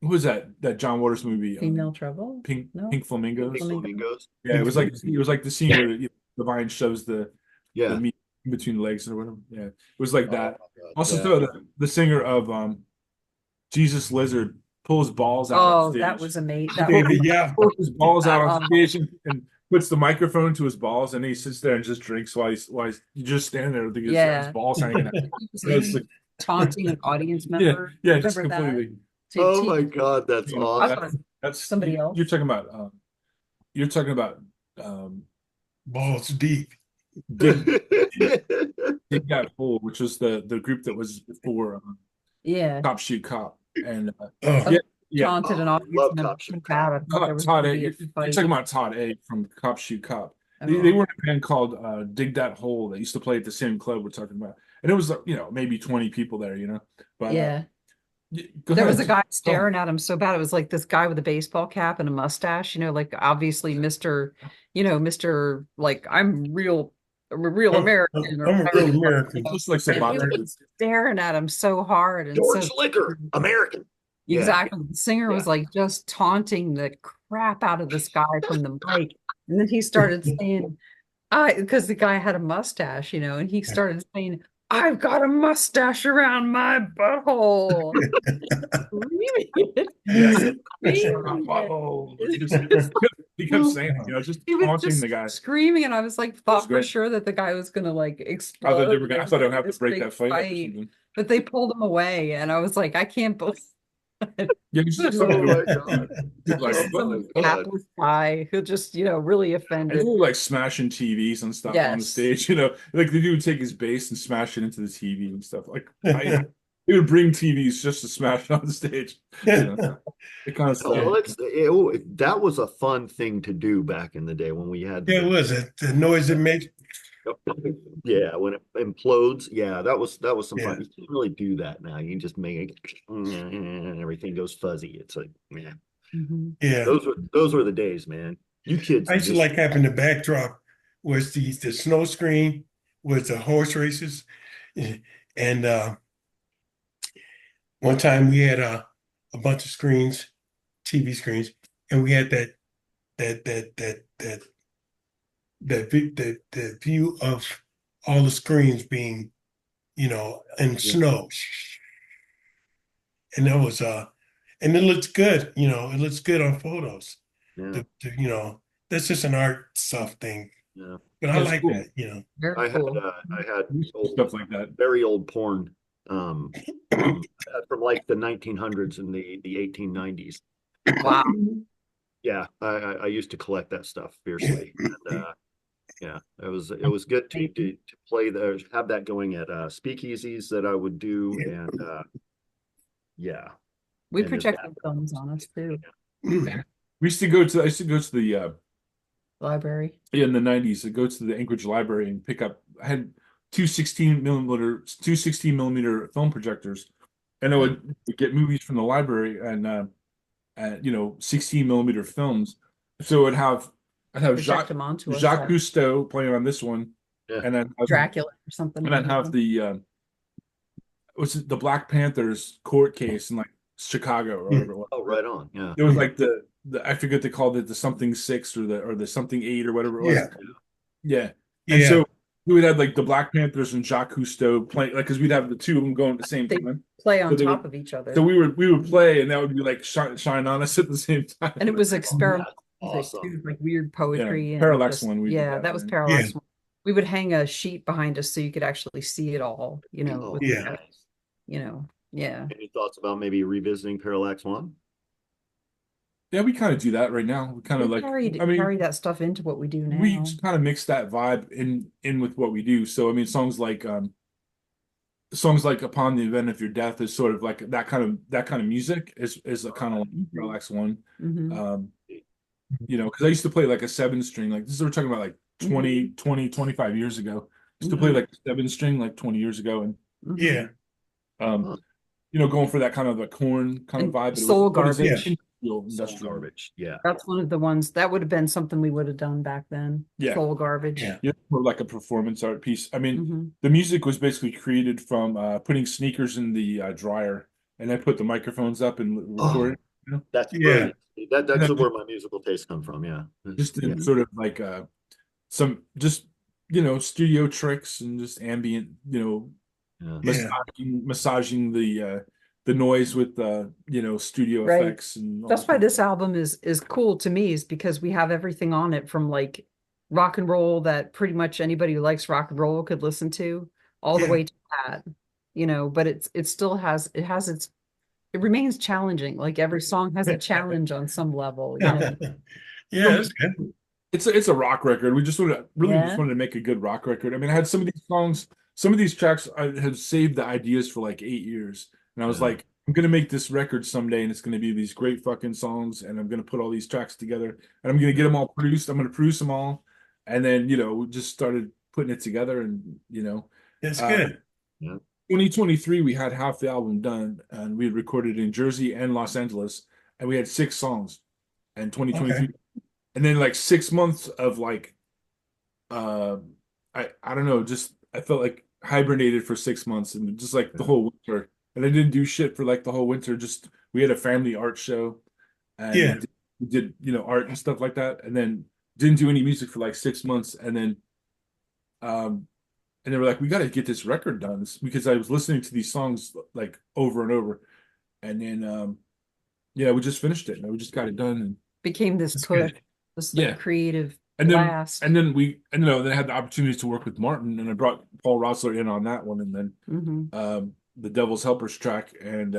what was that John Waters movie? Female Trouble? Pink No? Flamingos. Pink Flamingos. Yeah, it was like the scene where the vine shows the Yeah. meat in between the legs or whatever. Yeah, it was like that. Oh, my God. Also, Yeah. throw the singer of Jesus Lizard pulls balls out. Oh, on stage. that was amazing. David, yeah. Pulls his balls out on Um, stage and puts the microphone to his balls, and he sits there and just drinks while he's you just stand there with his Yeah. balls hanging out. It's like, taunting an audience yeah, member. yeah, just Remember that? completely. Oh my God, that's You know, awesome. That's Somebody else. You're talking about. You're talking about. Balls deep. Dig That Hole, which was the group that was before Yeah. Cop Shoot Cop, and Oh, yeah, Taunted an Oh, I audience love member. Cop Shoot Bad. I thought there was Todd gonna A. be a You're fight. talking about Todd A. from Cop Shoot Cop. Oh. They were in a band called Dig That Hole that used to play at the same club we're talking about, and it was maybe 20 people there, But Yeah. go There was ahead. a guy staring at him so bad. It was like this guy with a baseball cap and a mustache, like obviously Mr. Mr. like I'm real a real I'm, American or I'm a whatever. real American. Just like some And he boxer. was staring at him so hard and so George Liquor, American. Yeah. exactly. The singer was Yeah. like just taunting the crap out of this guy from the mic. And then he started saying, because the guy had a mustache, and he started saying, I've got a mustache around my butthole. Screaming it. Yeah. Screaming it. Oh, he kept saying it, just He was taunting just the guy. screaming, and I was like, was thought for great. sure that the guy was gonna like I explode. thought they were gonna, I thought I would have This to break big that fight up or fight. something. But they pulled him away, and I was like, I can't believe Yeah, he's just Oh some, my God. like, Oh my some God. hapless guy who just, really and offended. they were like smashing TVs and stuff on the Yes. stage, like the dude would take his bass and smash it into the TV and stuff. Like they would bring TVs just to smash it on the stage. It kind of Oh, stuff. that was a fun thing to do back in the day when we had Yeah, it was the noise it makes. yeah, when it implodes. Yeah, that was some Yeah. fun. You can't really do that now. You can just make it and everything goes fuzzy. It's like, yeah. Mhm. Yeah, Those were the days, man. You kids I used to just like having the backdrop was the snow screen was the horse races, and one time we had a bunch of screens, TV screens, and we had the view of all the screens being, in Yeah. snow, and that was and it looks good, it looks good on photos. yeah, That's just an art stuff thing, yeah. but I That's like cool. that. Very I had cool. Stuff like that. very old porn um from like the 1900s and the 1890s. Wow. Yeah, I used to collect that stuff fiercely. And yeah, it was good to play there, have that going at speakeasies that I would do, and yeah, We and just projected films on us too. Mm. I used to go to the Library. in the 90s to go to the Anchorage Library and pick up. I had two 16 millimeter film projectors, and I would get movies from the library and 16 millimeter films. So I'd have Project them onto us. Jacques Cousteau playing on this one, Yeah. and then Dracula or something. and then have the was it the Black Panthers court case in like Chicago or whatever it was. oh, right on. Yeah, It was like the I forget they called it the something 6 or the something 8 or whatever it was. Yeah. Yeah. And Yeah. so we would have like the Black Panthers and Jacques Cousteau playing, like, because we'd have the two of them going at the same They time. play on So they top would- of each other. So we would play, and that would be like shine on us at the same time. And it was experimental music awesome. too, like weird poetry. and Parallax just- one, we did yeah, that that was one. Parallax Yeah. one. We would hang a sheet behind us so you could actually see it all, Oh, with Yeah. nice. yeah. Any thoughts about maybe revisiting Parallax One? Yeah, we kind of do that right now. We kind of We like, carry that stuff into what we do now. we kind of mix that vibe in with what we do. So I mean, songs like Upon the Event of Your Death is sort of like that kind of music is a kind of like Parallax One. Mhm. Because I used to play like a 7-string, like this is we're talking about like 25 years ago. I used to play like a 7-string like 20 years ago, and Mhm. Yeah. going for that kind of a corn kind of And vibe. soul but it's garbage. industrial. Garbage. Yeah. That's one of the ones that would have been something we would have done back then. Yeah. Soul garbage. Yeah. More like a performance art piece. I mean, Mhm. the music was basically created from putting sneakers in the dryer, and I put the microphones up and record it. That's Yeah. brilliant. That's where my musical tastes come from. Yeah. Just in Yeah. sort of like some just studio tricks and just ambient, Yeah. Yeah. massaging the noise with studio Right. effects and all That's that why kind of this album is cool to me, is because we have everything on it, from like rock and roll that pretty much anybody who likes rock and roll could listen to, all the Yeah. way to that. But it still has it remains challenging. Like every song has a challenge on some level. Yeah, that's good. It's a rock record. We just just Yeah. wanted to make a good rock record. I mean, I had some of these songs, some of these tracks I had saved the ideas for like 8 years. And I was Yeah. like, I'm gonna make this record someday, and it's gonna be these great fucking songs, and I'm gonna put all these tracks together, and I'm gonna get them all produced. I'm gonna produce them all. And then, we just started putting it together, and That's Uh, good. 2023 we had half the album done, and we had recorded in Jersey and Los Angeles, and we had 6 songs. And 2023 Okay. and then like 6 months of like I don't know, just I felt like hibernated for 6 months and just like the whole winter. And I didn't do shit for like the whole winter. Just we had a family art show and Yeah. we did, art and stuff like that. And then didn't do any music for like 6 months. Um and they were like, we got to get this record done because I was listening to these songs like over and over. And then yeah, we just finished it and we just got it done and Became this That's push, good. this yeah. like creative And blast. then then I had the opportunity to work with Martin, and I brought Paul Rossler in on that one, and then the Devil's Helpers track, and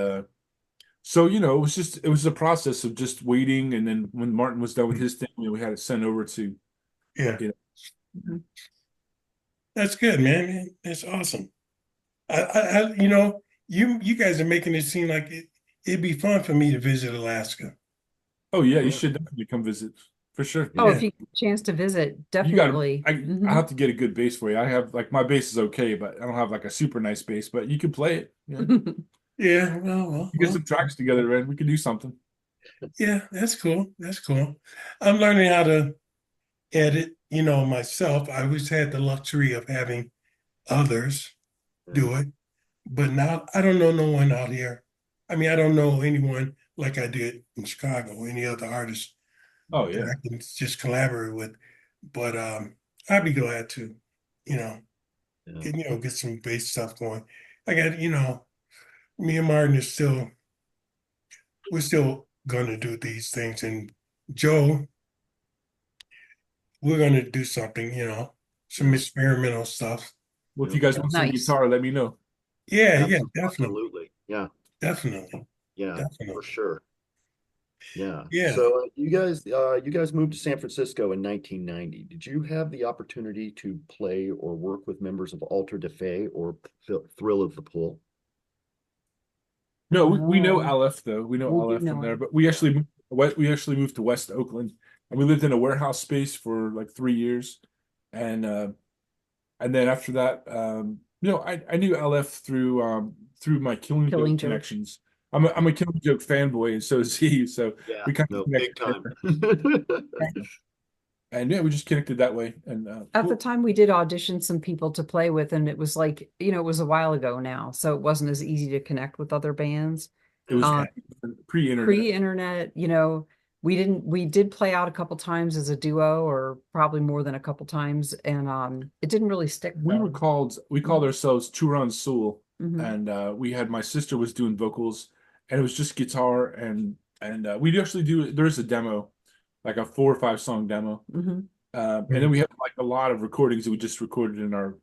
so it was a process of just waiting, and then when Martin was done with his thing, we had it sent over to Yeah. Mhm. That's good, man. That's awesome. You guys are making it seem like it'd be fun for me to visit Alaska. Oh yeah, you should definitely come visit for sure. Oh, Yeah. if you get a chance to visit, You got to. definitely. I Mhm. have to get a good bass for you. I have like my bass is okay, but I don't have like a super nice bass. But you can play it. Yeah, Yeah. Well, you get some tracks together, man. We can do something. yeah, that's cool. That's cool. I'm learning how to edit, myself. I always had the luxury of having others do it, but now I don't know no one out here. I mean, I don't know anyone like I did in Chicago, or any other artists Oh that yeah. I can just collaborate with. But I'd be glad to, you know, Yeah. get some bass stuff going. I got, me and Martin is still we're still gonna do these things, and Joe, we're gonna do something, some Yeah. experimental stuff. Well, if Yeah. you guys want some Nice. guitar, let me know. Yeah, yeah, definitely, Absolutely. Yeah. definitely, Yeah. For definitely. sure. Yeah. Yeah. So you guys moved to San Francisco in 1990. Did you have the opportunity to play or work with members of Alter de Fay or Thrill of the Pool? No, we know No, Aleph though. We know we do Aleph from know there, him. but we actually moved to West Oakland, and we lived in a warehouse space for like 3 years, and then after that, I knew Aleph through my Killing Killing Joke Joke. connections. I'm a Killing Joke fanboy, and so is he. So Yeah. we kind of No, big connected time. there. And yeah, we just connected that way. And At the time, we did audition some people to play with, and it was like, it was a while ago now, so it wasn't as easy to connect with other bands. it was Um, pre-internet. Pre-internet, we did play out a couple times as a duo, or probably more than a couple times, and it didn't really stick We though. called ourselves Turan Soul, Mhm. and we had my sister was doing vocals, and it was just guitar and we actually there's a demo, like a 4 or 5 song demo, Mhm. and then we have like a lot of recordings that we just recorded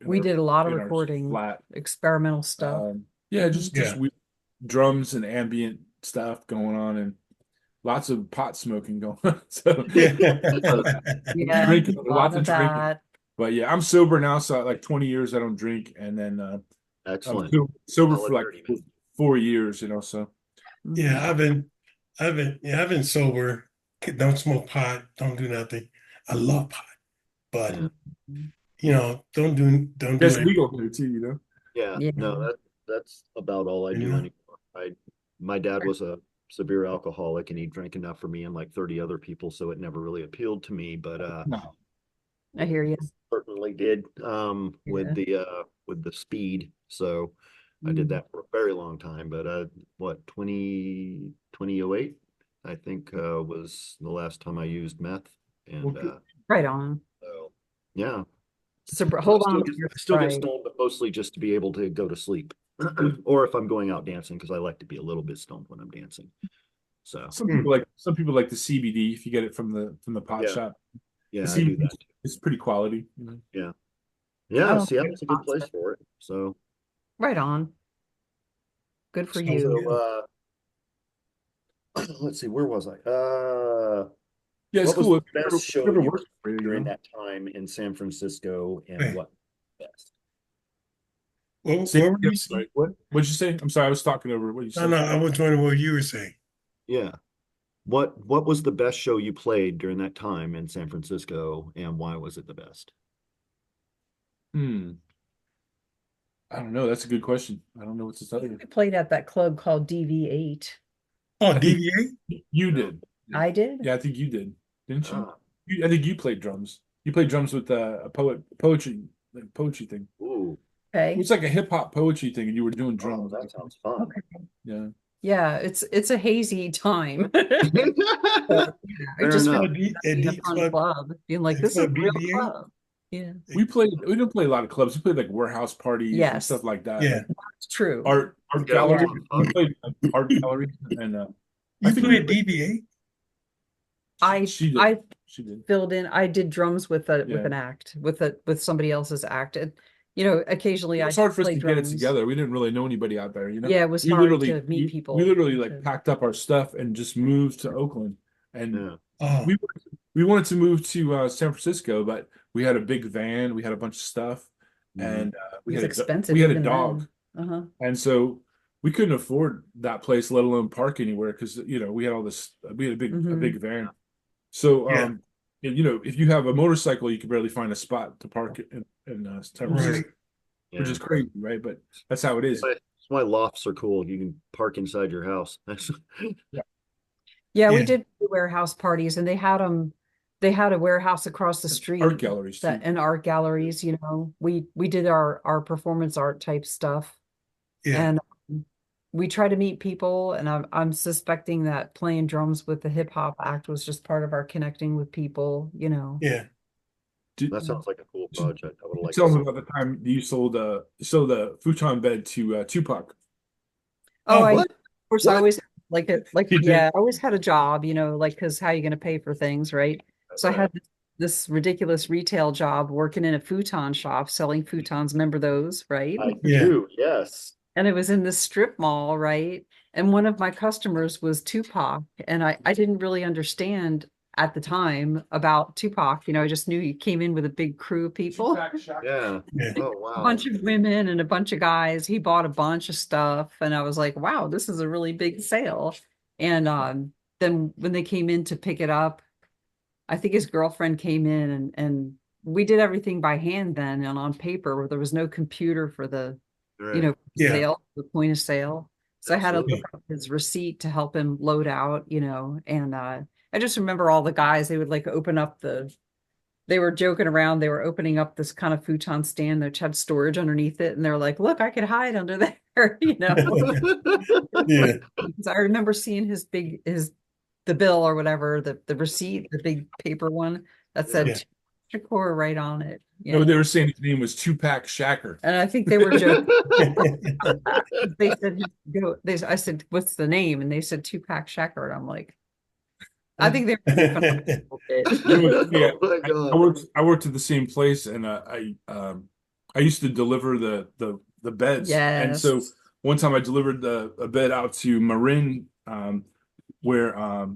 We did a lot of in our recording, flat. experimental stuff. Yeah, Mhm. just Yeah. we, drums and ambient stuff going on, and lots of pot smoking going on. So Yeah. Yeah, drinking, a lot lots of of drinking. that. But yeah, I'm sober now, so like 20 years I don't drink, and then I'm Excellent. sober for like Solidarity, man. 4 years, so Yeah, Mhm. I've been sober. Don't smoke pot. Don't do nothing. I love pot, but Yeah. don't do it's it. legal here too. Yeah. Yeah. No, that's about all I You do know? anymore. My dad was a severe alcoholic and he drank enough for me and like 30 other people, so it never really appealed to me. But No. I hear you. certainly did Yeah. with the speed. So I did Mm. that for a very long time. But what 2008 I think was the last time I used meth. And Well, Right on. so yeah. So So hold on to your I still get pride. stoned, but mostly just to be able to go to sleep. Or if I'm going out dancing, because I like to be a little bit stoned when I'm dancing. So some people like the CBD if you get it from the pot yeah, shop. The yeah, I do CBD that. is pretty quality. Yeah. I Yeah, don't think Seattle's it's a good place constant. for it. So Right on. Good for So you. so let's see, where was I? Yeah, it's What was cool the if best show whatever you works for you, during that time in San Francisco and hey, what best? what were you saying? Right. What'd you say? I'm sorry, I was talking over what you No, said. no, I was wondering what you were saying. Yeah. What was the best show you played during that time in San Francisco and why was it the best? Hmm. I don't know. That's a good question. I don't know what to tell you. I played at that club called DV8. Oh, I think DVA? you No. did. I did. Yeah, I think you did, didn't you? Ah, I think you played drums. You played drums with a poetry like poetry thing. Ooh, Okay. It's like a hip hop poetry thing, and you were doing oh, drums. that sounds fun. Okay. Yeah. Yeah, it's a hazy time. I Fair just feel enough. like being a fun club, being like, this is a Club real BBA? club. Yeah. We didn't play a lot of clubs. We played like warehouse parties and Yes. stuff like that. Yeah. Like It's true. art Yeah, it was gallery. a lot of We fun. played like, art gallery, and I You think we played DBA? she did. I She did. filled in. I did drums with Yeah. an act with somebody else's act. And occasionally It I was hard for us play to get it drums. together. We didn't really know anybody out there, you know. Yeah, it was We hard literally to meet people. we literally like to- packed up our stuff and just moved to Oakland. And Yeah. Oh, we wanted to move to San Francisco, but we had a big van, we had a bunch of stuff, and It was expensive we had a even dog, then. Uh-huh. and so we couldn't afford that place, let alone park anywhere, because we had all this. We had a Mhm. big van. So Yeah. and, if you have a motorcycle, you can barely find a spot to park it in San Francisco, right. which Yeah. is crazy, right? But that's how it is. That's why lofts are cool. You can park inside your house. Yeah, we Yeah. did warehouse parties, and they had them. They had a warehouse across the street, Art galleries too. and art galleries. We did our performance art type stuff, Yeah. and we try to meet people. And I'm suspecting that playing drums with the hip hop act was just part of our connecting with people. Yeah. That sounds like a cool project. I would like Tell to them see. about the time you sold the futon bed to Tupac. Oh, Oh, I what? of course I What? always You did? I always had a job. Because how are you going to pay for things, right? So I had this ridiculous retail job working in a futon shop selling futons. Remember those, right? I Yeah. do, yes. And it was in this strip mall, right? And one of my customers was Tupac, and I didn't really understand at the time about Tupac. I just knew he came in with a big crew of people, Yeah. Yeah. Oh, a wow. bunch of women and a bunch of guys. He bought a bunch of stuff, and I was like, wow, this is a really big sale. And then when they came in to pick it up, I think his girlfriend came in, and we did everything by hand then and on paper, where there was no computer for the Right. Yeah. sale, the point of sale. So I had to Absolutely. look up his receipt to help him load out, and I just remember all the guys, they would like open up they were joking around, they were opening up this kind of futon stand that had storage underneath it, and they're like, look, I could hide under there, Yeah. Because I remember seeing the bill or whatever, the receipt, the big paper one that said Yeah. Shakur right on it. No, they were saying his name was Tupac Shakur. And I think they were joking. They said, I said, what's the name? And they said Tupac Shakur. And I'm like, I think they were making fun of me a little bit. Yeah, Oh my I God. worked at the same place, and I used to deliver the beds. And so Yes. one time I delivered a bed out to Marin, where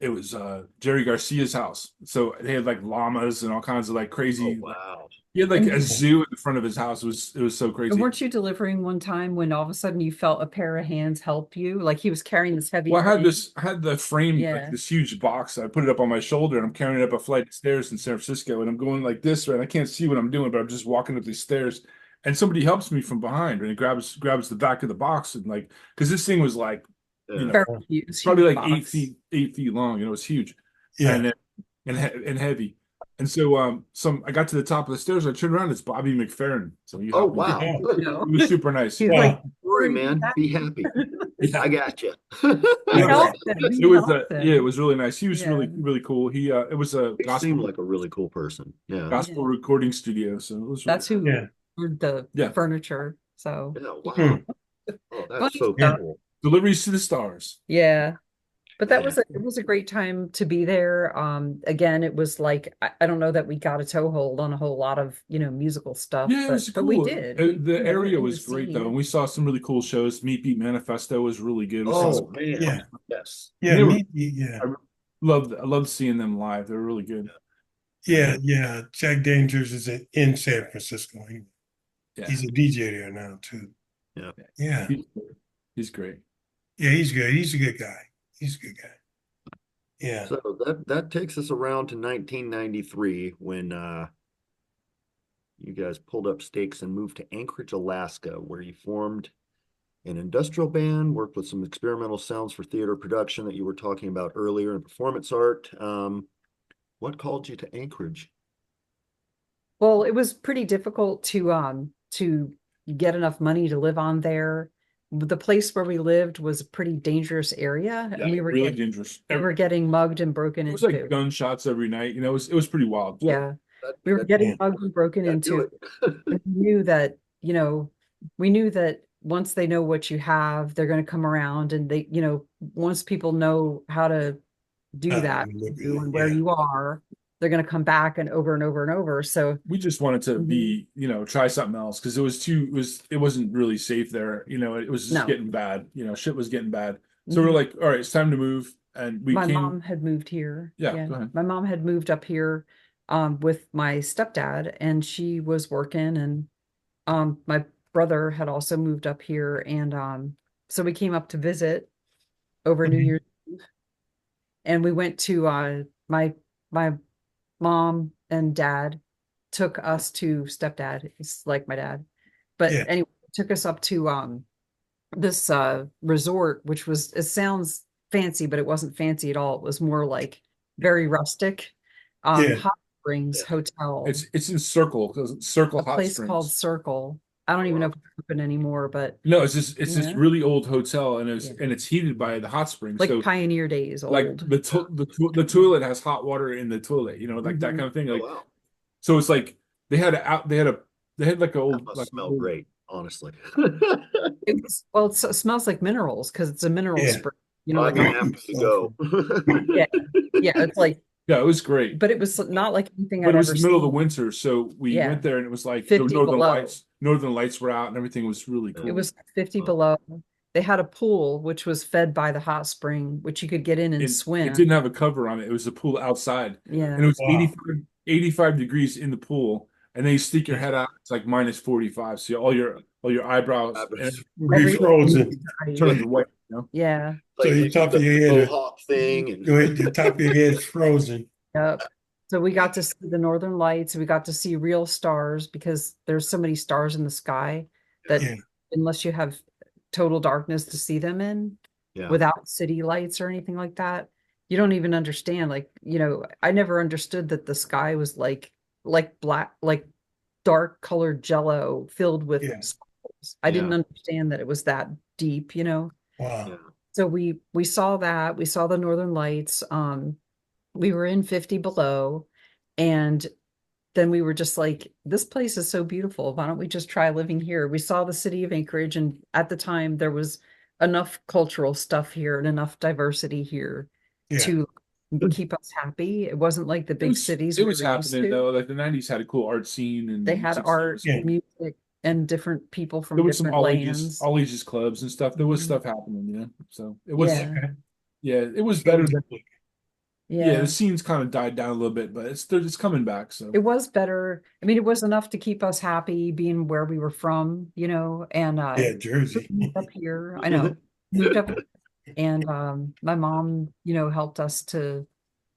it was Jerry Garcia's house. So they had like llamas and all kinds of like Oh, crazy. wow. He had like a And- zoo in the front of his house. It was so And crazy. weren't you delivering one time when all of a sudden you felt a pair of hands help you? Like he was carrying this heavy Well, thing. I had the frame, Yeah. like this huge box. I put it up on my shoulder, and I'm carrying it up a flight of stairs in San Francisco, and I'm going like this, right? I can't see what I'm doing, but I'm just walking up these stairs, and somebody helps me from behind, and it grabs the back of the box, and like, because this thing was like, Yeah. Very huge, it's probably huge like box. 8 feet long, it was huge, Yeah. and heavy. And so I got to the top of the stairs, I turned around, it's Bobby McFerrin. So he Oh, helped me. wow. Oh. No. He was super nice. He's Wow. like, Worry, man. Be happy. I got you. he helped them. He It was helped them. yeah, it was really nice. He was Yeah. really cool. It was a He gospel seemed like a really cool person. Yeah. gospel recording studio, so it was That's who Yeah. ordered the Yeah. furniture. So Yeah. Wow. Hmm. Oh, that's Funny so stuff. cool. Deliveries to the stars. yeah. But that Man. it was a great time to be there. Again, it was like I don't know that we got a toehold on a whole lot of musical stuff, Yeah, it was but cool. we did. The area in the was great scene. though, and we saw some really cool shows. Meat Beat Manifesto was really good. We saw Oh, some, man. Yeah. Yes. Yeah. They were- Yeah. I loved seeing them live. They were really good. Yeah. Yeah. Jack Dangers is in San Francisco. Yeah, He's a DJ there now too. Yeah. Yeah. he's great. Yeah. He's good. He's a good guy. He's a good guy. Yeah. So that takes us around to 1993 when you guys pulled up stakes and moved to Anchorage, Alaska, where you formed an industrial band, worked with some experimental sounds for theater production that you were talking about earlier in performance art. What called you to Anchorage? Well, it was pretty difficult to get enough money to live on there. The place where we lived was a pretty dangerous area, Yeah, and really dangerous. we were getting mugged and broken It was like into. gunshots every night. You know, it was pretty wild. Yeah, That, we were that, getting Yeah. mugged and broken that do into. it. And we knew that, we knew that once they know what you have, they're going to come around, and once people know how to do that and where Yeah. you are, they're going to come back and over and over and over. So We just wanted to Mhm. be, try something else because it wasn't really safe there. It was just No. getting bad. Shit was getting bad. So we're Mhm. like, all right, it's time to move. And we my came. mom had moved here. Yeah, go ahead. My mom had moved up here with my stepdad, and she was working, and my brother had also moved up here, and so we came up to visit over New Mhm. Year's Eve, and we went to my mom and dad took us to stepdad. It's like my dad. But Yeah. anyway, took us up to this resort, which it sounds fancy, but it wasn't fancy at all. It was more like very rustic. Yeah. Hot Springs Yeah. Hotel, It's in Circle a Hot place called Springs. Circle. I don't even know if it's open anymore, but No, it's this Yeah. really old hotel, and Yeah. it's heated by the hot springs. like So pioneer days like old. the toilet has hot water in the toilet, like that Mhm. kind of thing. Oh, Like wow. so, it's like they had like That a must like smell old- great, honestly. It smells like minerals because it's a mineral Yeah. spring. I Like may have to go. yeah, it's like, Yeah, it was great. but it was not like anything But I'd it was ever the middle of the seen. winter, so we Yeah. went there, and it was like the 50 below. Northern lights were out, and everything was really It cool. was 50 Oh. below. They had a pool which was fed by the hot spring, which you could get in and It swim. didn't have a cover on it. It was a pool outside, Yeah. and it was Wow. 85 degrees in the pool, and then you stick your head out. It's like minus 45, so all your eyebrows and Be frozen. turns white. Yeah. So Like you top of the your head, mohawk thing and the top of your head's frozen. Yep. So we got to see the northern lights. We got to see real stars because there's so many stars in the sky that Yeah. unless you have total darkness to see them in, yeah. without city lights or anything like that, you don't even understand. Like, I never understood that the sky was like black, like dark colored jello filled with Yeah. sparkles. I didn't Yeah. understand that it was that deep. Wow. Yeah. So we saw that. We saw the northern lights. We were in 50 below, and then we were just like, this place is so beautiful. Why don't we just try living here? We saw the city of Anchorage, and at the time there was enough cultural stuff here and enough diversity here Yeah. to keep us happy. It wasn't like the big cities It we was were used happening to. though. Like the 90s had a cool art scene, and They had 60s art, Yeah. music, and different people from there was some different lands. all ages clubs and stuff. There was Mhm. stuff happening, So it was Yeah. Okay. yeah, it was better than Yeah. the scenes kind of died down a little bit, but it's coming back. So It was better. I mean, it was enough to keep us happy being where we were from, and Yeah, Jersey. moved up here. I know. Moved up, and my mom, helped us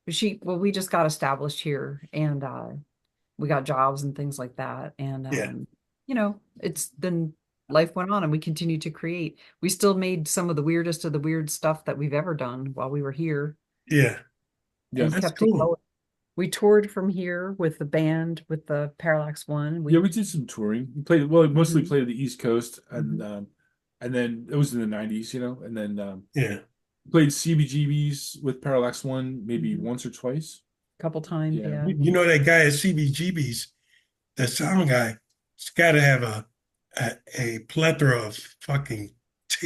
we just got established here, and we got jobs and things like that. And Yeah. it's then life went on, and we continued to create. We still made some of the weirdest of the weird stuff that we've ever done while we were here, Yeah. yeah, and That's kept it cool. going. We toured from here with the band, with the Parallax One. yeah, we did some touring. We played well, mostly Mhm. played the East Coast, Mm-hmm. and then it was in the 90s, and then Yeah. played CBGBs with Parallax One maybe Mhm. once or twice. A couple times, Yeah. yeah. You know that guy at CBGB's, that sound guy, he's got to have a plethora of fucking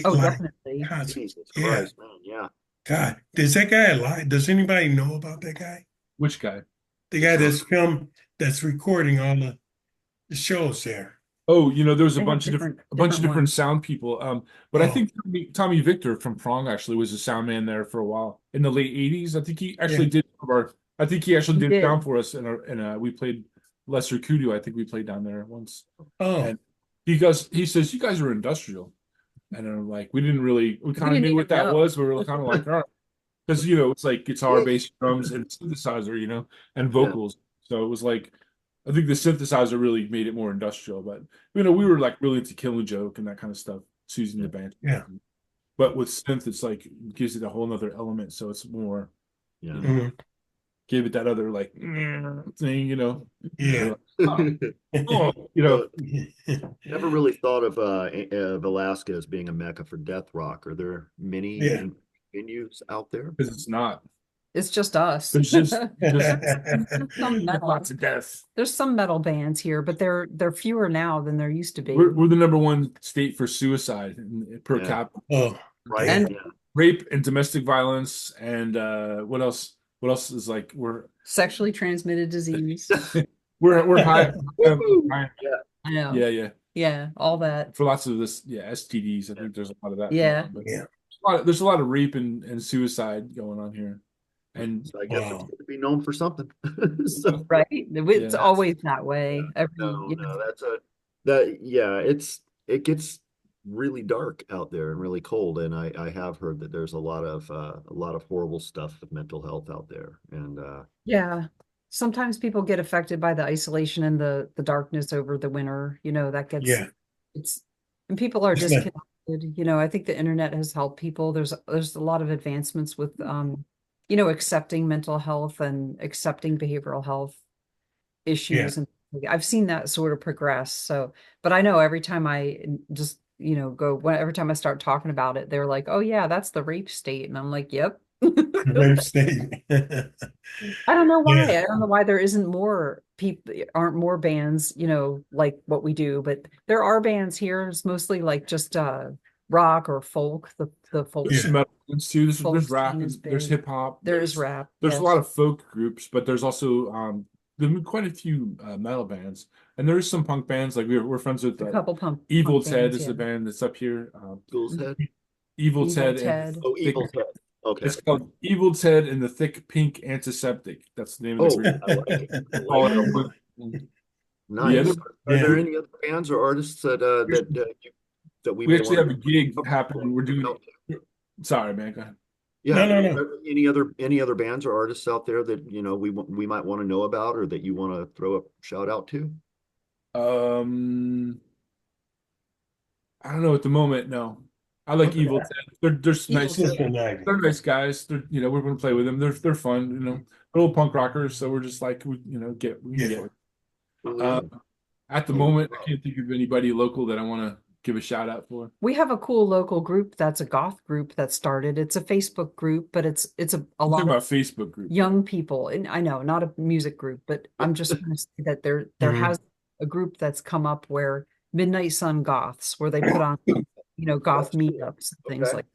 Oh, live definitely. concerts. Jesus Yeah. Christ, man. Yeah. God, is that guy alive? Does anybody know about that guy? Which guy? The guy that's recording all the shows there. Oh, there was They a have bunch of different different ones. sound people. But I Oh. think Tommy Victor from Prong actually was a sound man there for a while in the late 80s. I think he actually Yeah. did I think he actually He did did. sound for us we played Lesser Kudu. I think we played down there once. Oh, And he says, "You guys are industrial." And I'm like, we kind of didn't knew even what that know. was, but we were kind of like, all right. Because it's like guitar, bass, drums, and synthesizer, and vocals. So it was like, I think the synthesizer really made it more industrial. But we were like really into Killing Joke and that kind of stuff, Susan the band. Yeah. But with synth, it's like it gives it a whole nother element. So it's more, Yeah. mhm. gave it that other like thing, you know. Yeah. Oh, you know, Never really thought of Alaska as being a mecca for death rock. Are there many Yeah. venues out there? because it's not. It's just us. There's just Some metal, lots of death. there's some metal bands here, but they're fewer now than there used to be. We're the number one state for suicide per Yeah. capita. Oh, Right? And- Yeah. Rape and domestic violence and what else? What else is like Sexually transmitted disease. we're high. Woo-hoo! I know. Yeah. Yeah, all that. For lots of this, STDs. I think there's a lot of that. Yeah. But yeah. there's a lot of rape and suicide going on here. And So I guess Wow. it's good to be known for something. So, Right. It's Yeah. always that way. no, You know, it gets really dark out there and really cold. And I have heard that there's a lot of horrible stuff with mental health out there. And yeah. Sometimes people get affected by the isolation and the darkness over the winter. You know, that gets Yeah. and people are It's not- disconnected. You know, I think the internet has helped people. There's a lot of advancements with you know, accepting mental health and accepting behavioral health issues, and I've seen that sort of progress. So, but I know every time I just, you know, every time I start talking about it, they're like, "Oh yeah, that's the rape state," and I'm like, "Yep." Rape state. I don't know why. Yeah. I don't know why there isn't more people, aren't more bands, you know, like what we do, but there are bands here. It's mostly like just rock or folk, the folk. there's some metal ones too. Folk There's rap, scene and is there's big. hip hop. There's rap. There's yes. a lot of folk groups, but there's also there's been quite a few metal bands, and there's some punk bands. Like we're friends with a couple punk Evil punk Ted bands, is a yeah. band that's up here. Ghouls Head. Evil Evil Ted Ted. and Oh, Evil Ted. Okay. It's called Evil Ted and the Thick Pink Antiseptic. That's the name of Oh, the group. I like it. I All like in it. one. Nice. Yeah, Are there yeah. any other bands or artists that we We may actually want have a to gig happening. We're doing. Sorry, man. Go ahead. Yeah. No. Any other bands or artists out there that we might want to know about or that you want to throw a shout out to? I don't know at the moment. No, I like Evil Ted. They're nice. Evil Super nice. They're nice guys. We're gonna play with them. They're fun. They're little punk rockers. So we're just like we can get. At the moment, I can't think of anybody local that I want to give a shout out for. We have a cool local group that's a goth group that started. It's a Facebook group, but it's a I'm lot talking of about Facebook group. young people. And I know, not a music group, but I'm just going to say that there Mhm. has a group that's come up where Midnight Sun Goths, where they put on, you know, goth meetups and things Okay. like.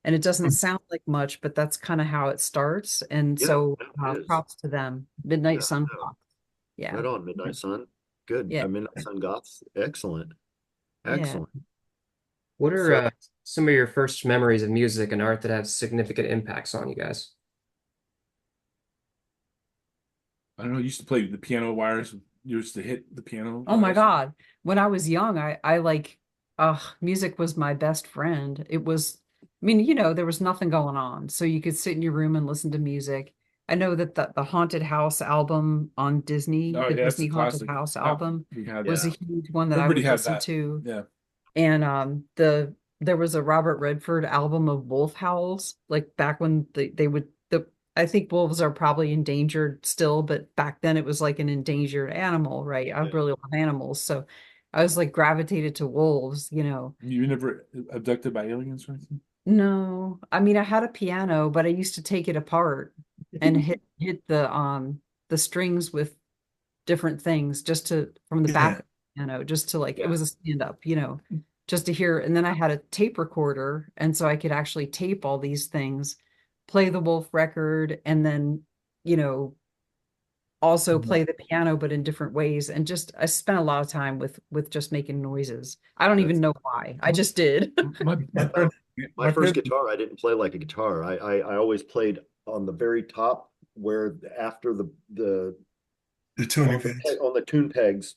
And it doesn't sound like much, but that's kind of how it starts. And Yeah, so it is. props to them. Midnight Yeah, Sun I know. Goths. Yeah. Right on, Midnight Sun. Good. Yeah. Midnight Sun Goths. Excellent. Yeah. Excellent. What are So- some of your first memories of music and art that have significant impacts on you guys? I don't know. I used to play the piano wires. You used to hit the piano. Oh my wires. God. When I was young, I like, music was my best friend. It was, I mean, you know, there was nothing going on. So you could sit in your room and listen to music. I know that the Haunted House album on Disney, Oh, the yeah, that's a Disney Haunted classic. House Yeah, album we had was that. a huge one that Everybody I would had listen that. to. Yeah. And there was a Robert Redford album of wolf howls, like back when they would I think wolves are probably endangered still, but back then it was like an endangered animal, right? I Yeah. really love animals, so I was like gravitated to wolves, you know. You never abducted by aliens or anything? No, I mean I had a piano, but I used to take it apart and hit the strings with different things just to from the back of the piano, just to like it was a stand up, you know, just to hear. And then I had a tape recorder, and so I could actually tape all these things, play the Wolf record, and then, you know, also play the piano, but in different ways. And just I spent a lot of time with just making noises. I don't even know why. I just did. My My first parents- guitar, I didn't play like a guitar. I always played on the very top where after the The tuning on the, pegs. on the tune pegs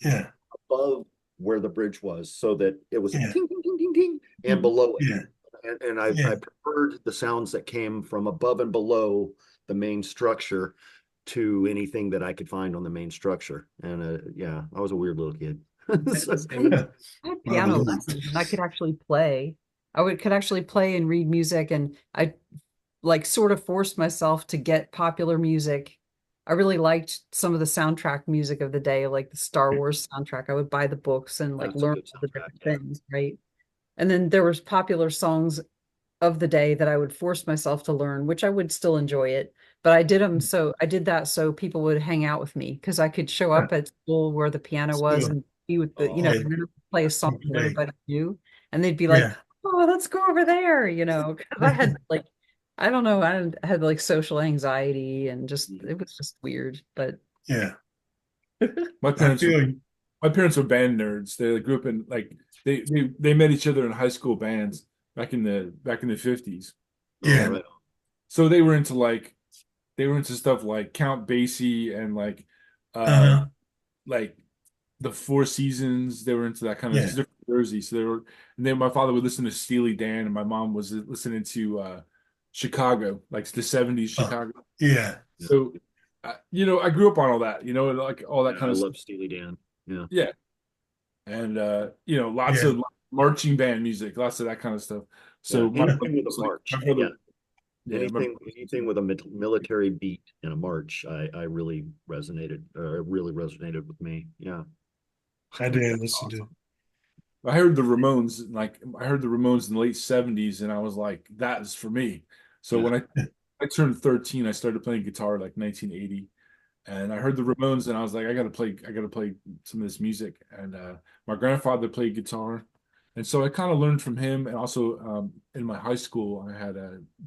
Yeah. above where the bridge was, so that it was Yeah. ting ting ting ting ting, and below it. Yeah. And I Yeah. preferred the sounds that came from above and below the main structure to anything that I could find on the main structure. And yeah, I was a weird little kid. So- I had piano Wow. lessons, and I could actually play. Could actually play and read music, and I like sort of forced myself to get popular music. I really liked some of the soundtrack music of the day, like the Star Wars soundtrack. I would buy the books and like That's a learn good all the soundtrack. different Yeah. things, right? And then there was popular songs of the day that I would force myself to learn, which I would still enjoy it. But I did that so people would hang out with me because I could show up at school where the piano was Still, and be with the, Oh, and then play a song you that play. everybody knew. And they'd be like, Yeah. oh, let's go over there, 'cause I had like, I don't know, had like social anxiety and just, it was just weird. But Yeah. My I parents were feel you. my parents were band nerds. They grew up in like they met each other in high school bands back in the 50s. oh, Yeah. right. So they were into stuff like Count Basie and uh Uh-huh. like the Four Seasons. They were into that kind of Yeah. different Jersey. So and then my father would listen to Steely Dan and my mom was listening to Chicago, like the 70s Oh, Chicago. yeah. So I grew up on all that, like all that Yeah, kind I of love stuff. Steely Dan. Yeah. Yeah. And lots Yeah. of marching band music, lots of that kind of stuff. Yeah. So my brother Anything with a was like march. my brother, Yeah. yeah, Anything with a military beat and a march, I really resonated with me. Yeah. I didn't listen to. Awesome. I heard the Ramones, I heard the Ramones in the late 70s, and I was like, that is for me. So Yeah. when I turned 13, I started playing guitar like 1980. And I heard the Ramones, and I was like, I gotta play some of this music. And my grandfather played guitar, and so I kind of learned from him. And also, in my high school, I had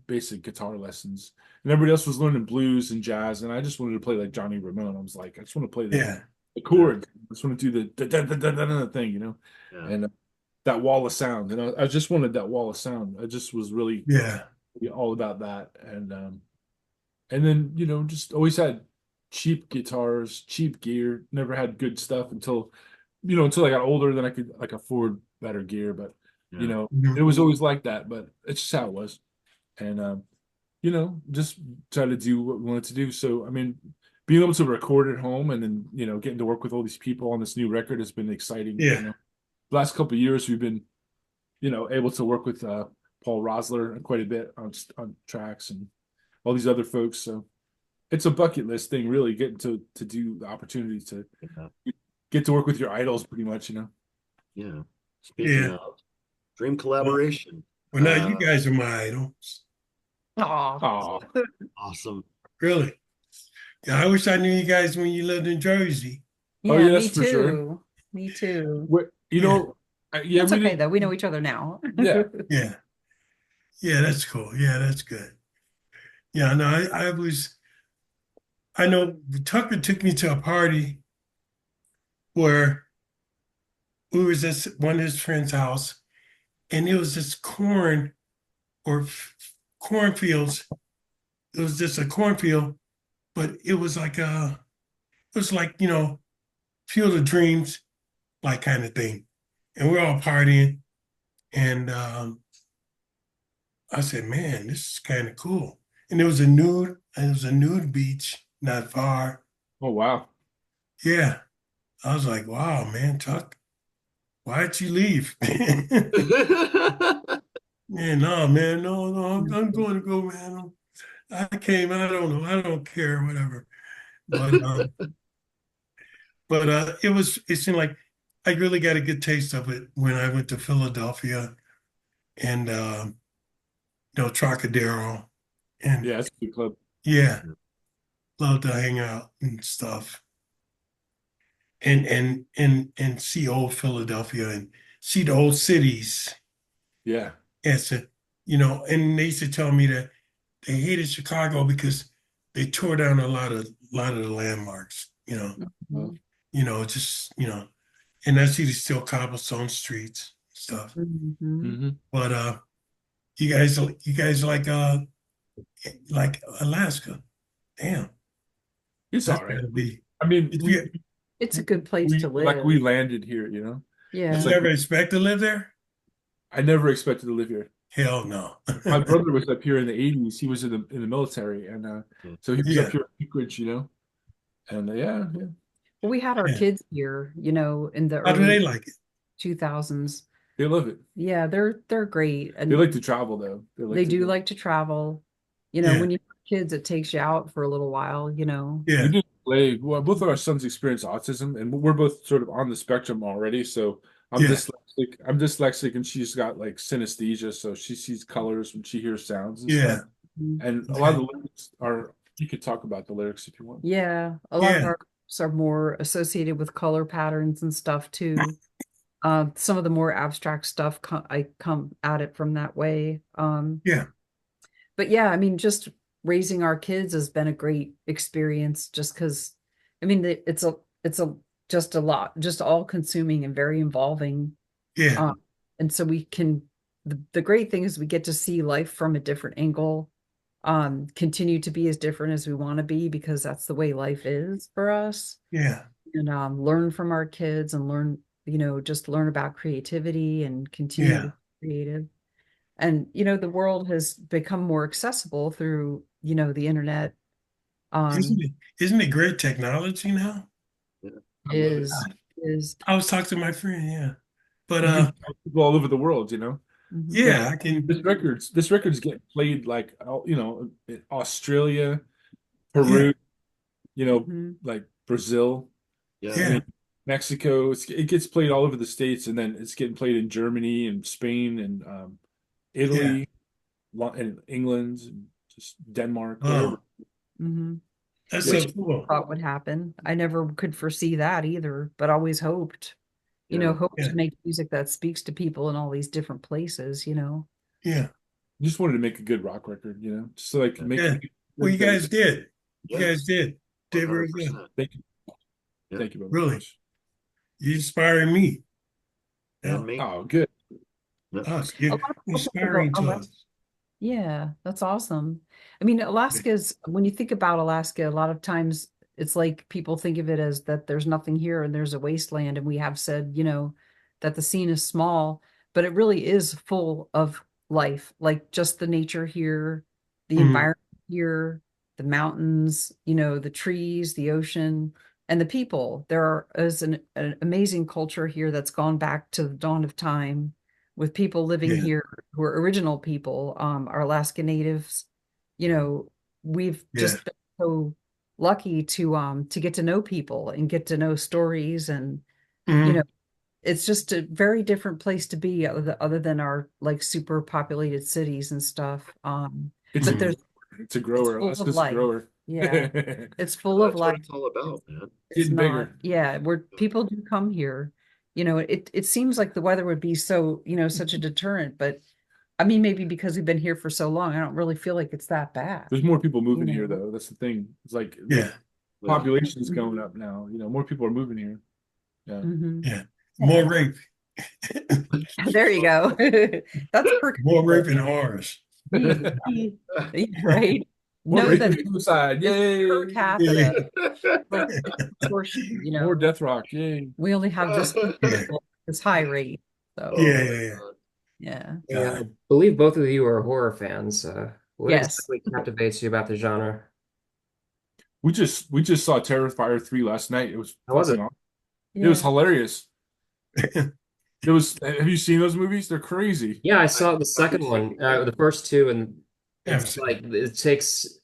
basic guitar lessons, and everybody else was learning blues and jazz. And I just wanted to play like Johnny Ramone. I was like, I just want to play Yeah. the chords. I just want to do the da, da, da, da, da, da thing, Yeah. and that wall of sound. And I just wanted that wall of sound. I just was really Yeah. all about that. And then, just always had cheap guitars, cheap gear, never had good stuff until I got older, then I could like afford better gear. But, Yeah. it was always like that, but it's just how it was. And, just try to do what we wanted to do. So, I mean, being able to record at home and then, getting to work with all these people on this new record has been exciting. Yeah. The last couple of years, we've been, able to work with Paul Rosler quite a bit on tracks and all these other folks. So it's a bucket list thing, really, getting to do the opportunity to Yeah. get to work with your idols, pretty much. Yeah. Speaking Yeah. of dream collaboration, Well, now you guys are my idols. oh, Oh, awesome. Really. Yeah, I wish I knew you guys when you lived in Jersey. Oh, yeah, yeah, me that's for sure. too. Me too. Yeah. Yeah, That's we okay didn't. though. We know each other now. Yeah, Yeah. Yeah, that's cool. Yeah, that's good. Yeah, no, I know Tucker took me to a party where we was at one of his friend's house, and it was this corn or cornfields. It was just a cornfield, but it was like, Field of Dreams, like kind of thing. And we're all partying. And I said, man, this is kind of cool. And it was a nude beach not far. oh wow. Yeah. I was like, wow, man, Tuck, why'd you leave? Man, no, man, no, no, I'm going to go, man. I don't know, I don't care, whatever. But it seemed like I really got a good taste of it when I went to Philadelphia and Trocadero, and Yeah, it's a good club. yeah, love to hang out and stuff, and see old Philadelphia and see the old cities. Yeah, As a, and they used to tell me that they hated Chicago because they tore down a lot of the landmarks. Mhm. Just and I see the still cobblestone streets stuff. Mhm. hmm But you guys like Alaska. Damn, it's that's all right. gotta be. I mean, Did you, It's a good place to live. we landed here. Yeah. It's you like never expect to live there? I never expected to live here. Hell no. My brother was up here in the 80s. He was in the military, and so he was up Yeah, here in Anchorage, and yeah, We had our yeah. kids here, in the How do they early like it? 2000s. they love it. Yeah, they're great. They And like to travel though. They like they to do go. like to travel. Yeah. when you have kids, it takes you out for a little while, We Yeah. didn't play. Well, both of our sons experience autism, and we're both sort of on the spectrum already. So I'm Yeah. dyslexic. I'm dyslexic, and she's got like synesthesia, so she sees colors when she hears sounds and Yeah. stuff. And a lot of Okay. the lyrics are. You could talk about the lyrics if you want. Yeah, a lot of Yeah. our books are more associated with color patterns and stuff too. Some of the more abstract stuff I come at it from that way. Yeah. But yeah, I mean, just raising our kids has been a great experience. Just because, I mean, it's a just a lot, just all consuming and very involving. Yeah. Um, and so we can. The great thing is we get to see life from a different angle, continue to be as different as we want to be because that's the way life is for us, Yeah. and learn from our kids and learn, just learn about creativity and continue to Yeah. be creative. And the world has become more accessible through the internet. Isn't um it, isn't it great technology now? Yeah. I love it. is is I was talking to my friend, yeah. But You can find people all over the world, you know. mhm, Like yeah, I can, this record's getting played like in Australia, yeah, Peru, mhm, like Brazil. I yeah, mean, Mexico. It gets played all over the States, and then it's getting played in Germany and Spain and yeah. Italy, and England, and just Denmark, wherever. Oh, mhm. that's Yeah, so Which cool. thought would happen. I never could foresee that either, but always hoped, Yeah. hope Yeah, to make music that speaks to people in all these different places. yeah, just wanted to make a good rock record, just so like Yeah. make yeah. it Well, you good guys did. You Yeah. guys did. Did very good. 100%. Thank you, Yeah. thank you very Really. much. You inspiring me. And Yeah. me. Oh, good. Yeah. Us. A You're lot of people think inspiring to us. Yeah, that's awesome. I mean, when you think about Alaska, a lot of times it's like people think of it as that there's nothing here and there's a wasteland. And we have said, that the scene is small, but it really is full of life, like just the nature here, the Mhm. environment here, the mountains, the trees, the ocean, and the people. Is an amazing culture here that's gone back to the dawn of time with people living Yeah, here who are original people, our Alaska natives. We've yeah. just been so lucky to get to know people and get to know stories, and you know Mhm. it's just a very different place to be other than our like super populated cities and stuff. It's a But Mhm. it's a it's grower. full of Alaska's a life. grower. Yeah, it's full of That's what life. it's all about, man. It's Getting not, bigger. yeah, where people do come here. It seems like the weather would be so, such a deterrent, but I mean, maybe because we've been here for so long, I don't really feel like it's that bad, There's more people you moving here, know. though. That's the thing. It's like the Yeah, Yeah. population's going up now. More people are moving here. Yeah. Hmm. yeah. More Yeah. rape. There you go. That's per More rape capita. and horrors. Right. More Know rape that and suicide. it's per Yay! Yeah, capita. Well, it's proportion, More death rock. Yay! we only have this many yeah, people, this high rate. So Oh yeah, my yeah, God. yeah. Yeah, yeah. I believe both of you are horror fans. What Yes. exactly captivates you about the genre? We just saw Terrifier 3 last night. It was How was fucking it? awesome. It was Yeah. hilarious. It was. Have you seen those movies? They're crazy. Yeah, I I saw the haven't second seen one, it. the first two, and I haven't it's seen like it takes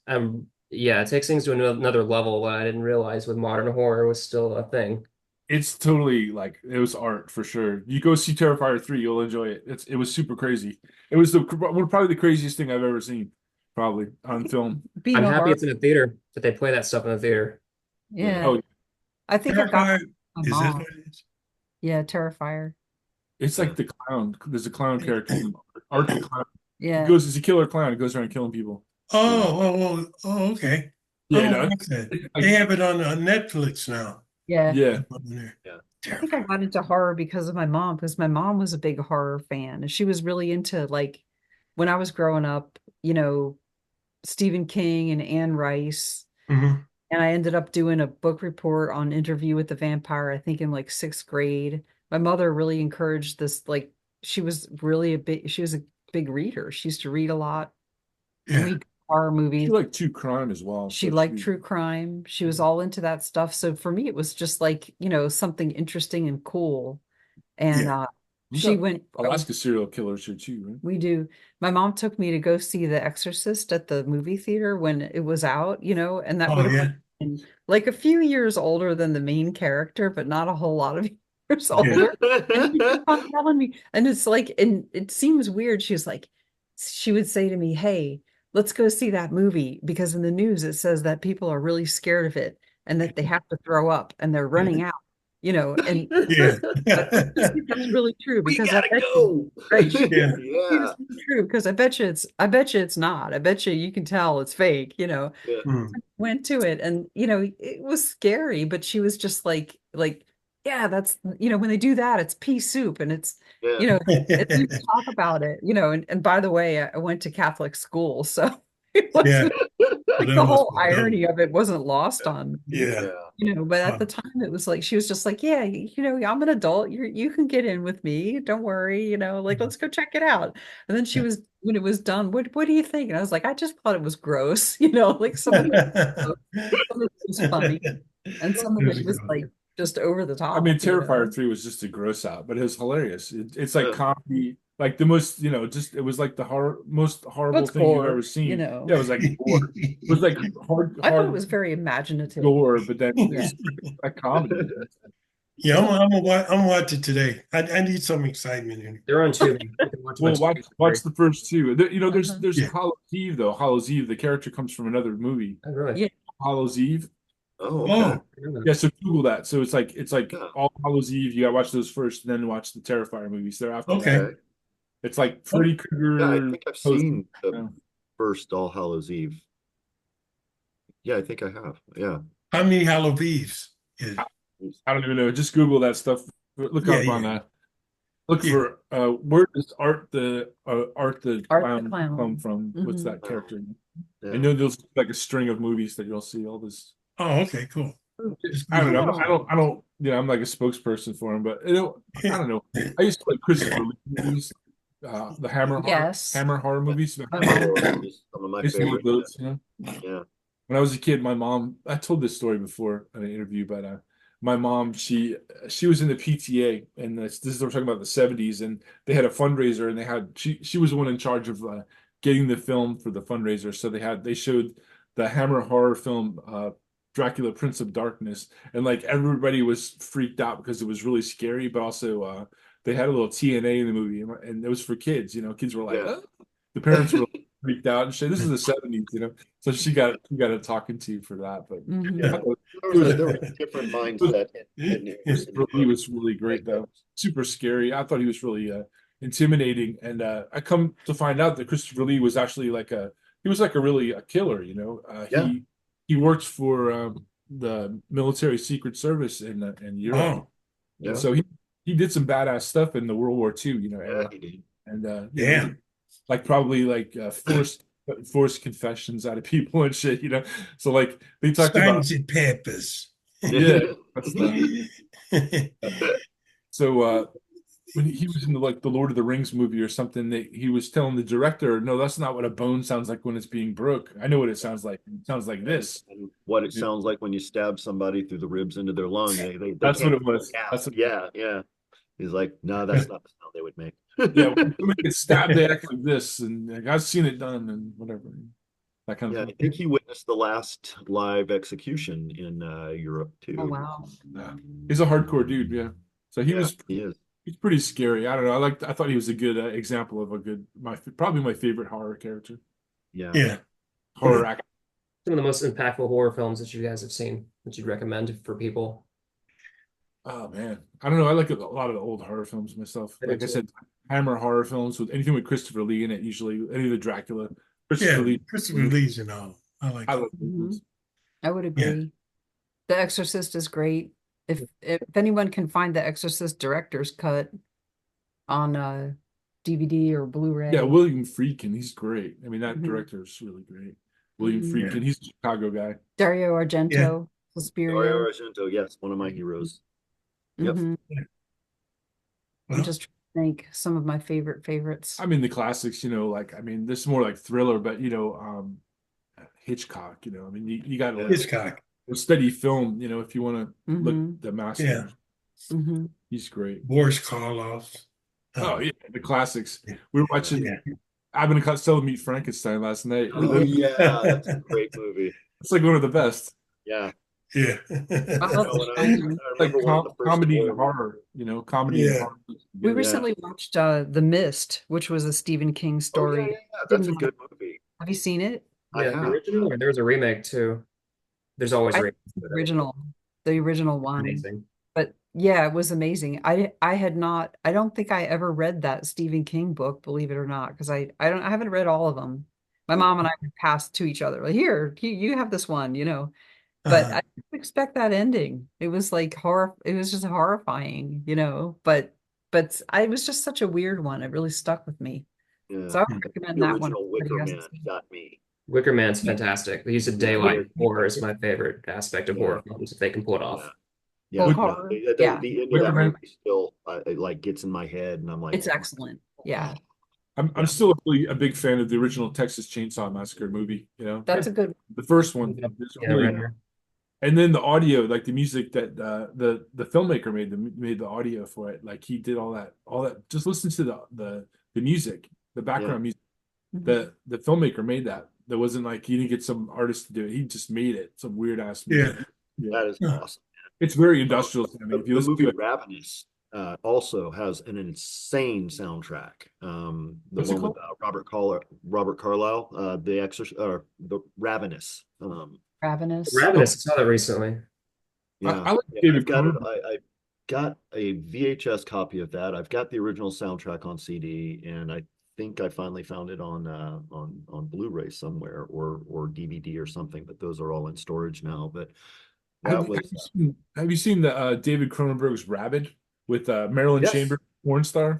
yeah, it takes things to another level that I didn't realize with modern horror was still a thing. It's totally like it was art for sure. You go see Terrifier 3, you'll enjoy it. It was super crazy. It was probably the craziest thing I've ever seen, probably on film. Being I'm a happy horror, it's in a theater that they play that stuff in the theater. yeah. Oh, I think I got Terrified. my Is that mom. what it is? Yeah, Terrifier. it's Yeah. like the clown. There's a clown character, Art the Clown. He Yeah. goes, he's a killer clown. He goes around killing people. Okay. Yeah, Oh, I no, like that. They like, have it on Netflix now. Yeah. yeah. On there. Yeah. I think I Terrified. got into horror because of my mom, because my mom was a big horror fan. And she was really into, like, when I was growing up, Stephen King and Anne Rice. Hmm. And I ended up doing a book report on Interview with the Vampire, I think in like sixth grade. My mother really encouraged this, like, she was a big reader. She used to read a lot and Yeah. read horror She movies. liked true crime as well. She So liked true crime. She was all into that stuff. So for me, it was just like, something interesting and cool. And Yeah. She went. Alaska serial killers here too, right? We do. My mom took me to go see The Exorcist at the movie theater when it was out, and that would Oh, have yeah. been like a few years older than the main character, but not a whole lot of years Yeah. older. And she kept on telling me, and it's like, and it seems weird. She would say to me, "Hey, let's go see that movie," because in the news it says that people are really scared of it and that they have to throw up and they're running out, and Yeah. I think that's really true We because I gotta bet go. right. Yeah. Yeah. It's true because I bet you it's not. I bet you can tell it's fake. Yeah. Mm. Went to it and it was scary, but she was just like, yeah, that's when they do that, it's pea soup and it's Yeah. it's you talk about it, and by the way, I went to Catholic school, so it Yeah. wasn't Well, like that the must whole be dope. irony of it wasn't lost on me. Yeah. But at the Huh. time it was like she was just like, yeah, I'm an adult. You can get in with me. Don't worry, like let's go check it out. And then she was when it was done, what do you think? And I was like, I just thought it was gross, like some of it was funny and some of There it we was go. like just over the I mean, top. Terrifier 3 was just a gross out, but it was hilarious. It's like Yeah. comedy, like the most, just it was like the most horrible What's thing you've gore, ever seen. Yeah, it was like gore. It was like I thought it hard was very imaginative. gore, but then Yeah. it's a comedy. Yeah, I'm watching today. I need some excitement in it. They're on Tubi. You can watch them Well, on Tubi. watch the first two. There's Yeah. Hallows Eve though. Hallows Eve, the character comes from another movie. Oh, really? Yeah. Hallows Eve. Oh, okay. Oh, I don't know. Yeah, so Google that. So it's like Yeah. All Hallows Eve. You gotta watch those first, and then watch the Terrifier movies. They're after okay. that. It's like Freddy Yeah, I Krueger. think I've seen the Yeah. first All Hallows Eve. Yeah, I think I have. Yeah. How many Halloween Eves is? I don't even know. Just Google that stuff. Look Yeah, up on yeah. look Yeah. for where does Art the Art the Clown Clown. come from? What's Mhm. that character? I Yeah. know there's like a string of movies that you'll see all this. Oh, okay, cool. Just I don't know. Cool. I don't. I'm like a spokesperson for him, but I don't know. I used to like Christopher Lee movies, the Yes. Hammer horror movies. My mom. Some of my I used to love favorites. those. Yeah. When I was a kid, my mom, I told this story before in an interview, but my mom, she was in the PTA, and this is we're talking about the 70s, and they had a fundraiser, and she was the one in charge of getting the film for the fundraiser. So they showed the Hammer horror film Dracula Prince of Darkness, and like everybody was freaked out because it was really scary, but also they had a little TNA in the movie, and it was for kids. Kids were like, Yeah. "Oh." The parents were freaked out and shit. This is the 70s, So she got a talking to for that, but Mhm. Yeah. There was a different mindset. Christopher Lee was really great though. Super scary. I thought he was really intimidating, and I come to find out that Christopher Lee was actually he was like a killer. Yeah. He worked for the military secret service in Europe, Oh, Yeah. so he did some badass stuff in the World War II, Yeah, era, he did. and damn. like probably forced confessions out of people and shit, So like they talked about Sergeant Peppers. yeah. That's so when he was in the Lord of the Rings movie or something, that he was telling the director, no, that's not what a bone sounds like when it's being broke. I know what it sounds like. It sounds like this. And what it sounds like when you stab somebody through the ribs into their lung. They That's what can't it was. gasp. That's what, Yeah, yeah. He's like, no, that's not the sound they would make. yeah. When they get stabbed, they act like this, and like, I've seen it done, and whatever. That kind Yeah, of I thing. think he witnessed the last live execution in Europe too. Oh wow. Yeah. He's a hardcore dude, yeah. So He is. he's pretty scary. I don't know. I thought he was a good example of probably my favorite horror character. Yeah. Yeah. Horror actor. Some of the most impactful horror films that you guys have seen that you'd recommend for people. Oh man, I don't know. I like a lot of the old horror films myself. I do Like I too. said, Hammer horror films with anything with Christopher Lee in it. Usually, any of the Dracula, Christopher Yeah. Lee. Christopher Lee's and all. I like I it. love those Mhm. ones. I would Yeah. agree. The Exorcist is great. If anyone can find the Exorcist director's cut on DVD or Blu-ray. Yeah, William Friedkin, he's great. I mean, that Mhm. director is really great. William Mhm. Friedkin, he's a Chicago guy. Dario Argento, Dario Suspiria. Argento, yes, one of my heroes. Yep. Mhm. I'm Well, just trying to think some of my favorites. I mean, the classics. This is more like thriller, but Hitchcock. I mean, you got to Hitchcock. steady film. If you want to look Mhm. the master, Yeah. Mhm. he's great. Boris Karloff. Oh yeah, the classics. We were watching Yeah. Abbott and Costello Meet Frankenstein last night. Oh yeah, that's a great movie. It's like one of the best. Yeah. Yeah. I'll You have know, to when find them. I Like remember one of the first comedy and horror horror, comedy and Yeah. horror. We together. recently watched The Mist, which was a Stephen King Oh story. yeah, that's a Didn't good movie. have you seen it? I Yeah, the have. original, or there was a remake too. There's always I remakes. the original one. Amazing. But yeah, it was amazing. I don't think I ever read that Stephen King book, believe it or not, because I haven't read all of them. My mom and I would pass to each other, like, here, you have this one, But I didn't expect that ending. It was like horror, it was just horrifying, but it was just such a weird one. It really stuck with me. Yeah. So I would recommend The that one. if original anybody Wicker hasn't Man seen it. got me. Wicker Man's fantastic. The use of Yeah, daylight yeah. horror is my favorite aspect of horror films, if they can pull it off. Yeah. Full Yeah. horror. The Yeah, end of Wicker that Man. movie still it like gets in my head, and I'm like, it's excellent. Yeah, I'm Yeah. still a big fan of the original Texas Chainsaw Massacre movie. that's a good. The first one is Yeah, really, right. and then the audio, like the music that the filmmaker made the audio for it. Like he did all that. Just listen to the music, the background music. The filmmaker made that. There wasn't like he didn't get some artist to do it. He just made it. Some weird ass music. Yeah. that is awesome. It's very industrial. I mean, if you The listen movie to it, Ravenous also has an insane soundtrack. The What's it one with Robert Carlyle, The Exorcist, or the Ravenous. Ravenous. Ravenous, I saw that recently. Yeah, I like yeah, David I've got it. Cronenberg. I got a VHS copy of that. I've got the original soundtrack on CD, and I think I finally found it on Blu-ray somewhere or DVD or something. But those are all in storage now. But that was Have you seen the David Cronenberg's Rabid with Marilyn Yes. Chambers, porn star?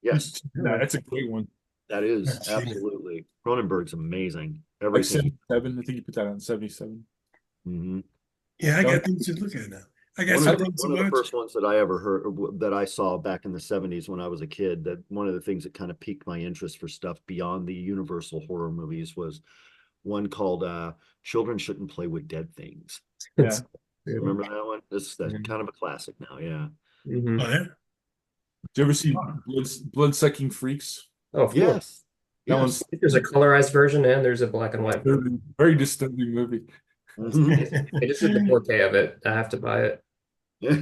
yes, That's a great one. that is I've seen it. absolutely Cronenberg's amazing. Like Everything. 77. I think you put that on 77. Mhm. Yeah, I got things to look at now. I got One some of, the, things to one of the watch. first ones that I ever heard that I saw back in the 70s when I was a kid, that one of the things that kind of piqued my interest for stuff beyond the universal horror movies was one called Children Shouldn't Play with Dead Things. Yeah. Remember that one? That's Mhm. kind of a classic now, yeah. Mhm. Oh, yeah? Did you ever see Blood Sucking Freaks? Oh, of course. Yes. That Yes. one's There's a colorized version and there's a black and white version. very disturbing movie. Mhm. I just did the 4K of it. I have to buy it. Yeah.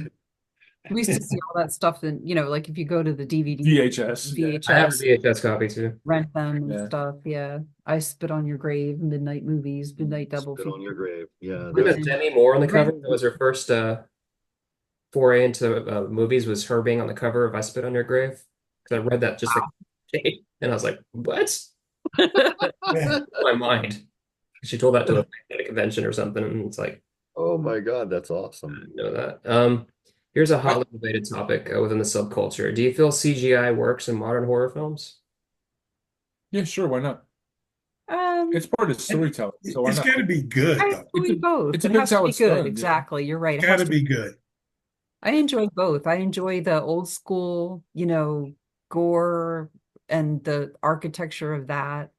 We used to see all that stuff in, like if you go to the DVD, VHS. I have a VHS, VHS copy too. rent them and Yeah. stuff. Yeah. I Spit on Your Grave, Midnight Movies, Midnight Double Spit on your Feature. grave. Yeah. I believe that's- it's Demi Moore on the cover. That was her first foray into movies, was her being on the cover of I Spit on Your Grave. Because I read that just like, and I was like, what? Yeah. My mind. She told that to a fan at a convention or something, and it's like, Oh my God, that's I awesome. didn't know that. Here's a hotly debated topic within the subculture. Do you feel CGI works in modern horror films? Yeah, sure. Why not? Um, It's part of storytelling. So why It's not? got to be good, I though. enjoy both. it It depends has to how be it's good. done, yeah. Exactly. You're right. It's It got has to to be good. I enjoy both. I enjoy the old school, gore and the architecture of that.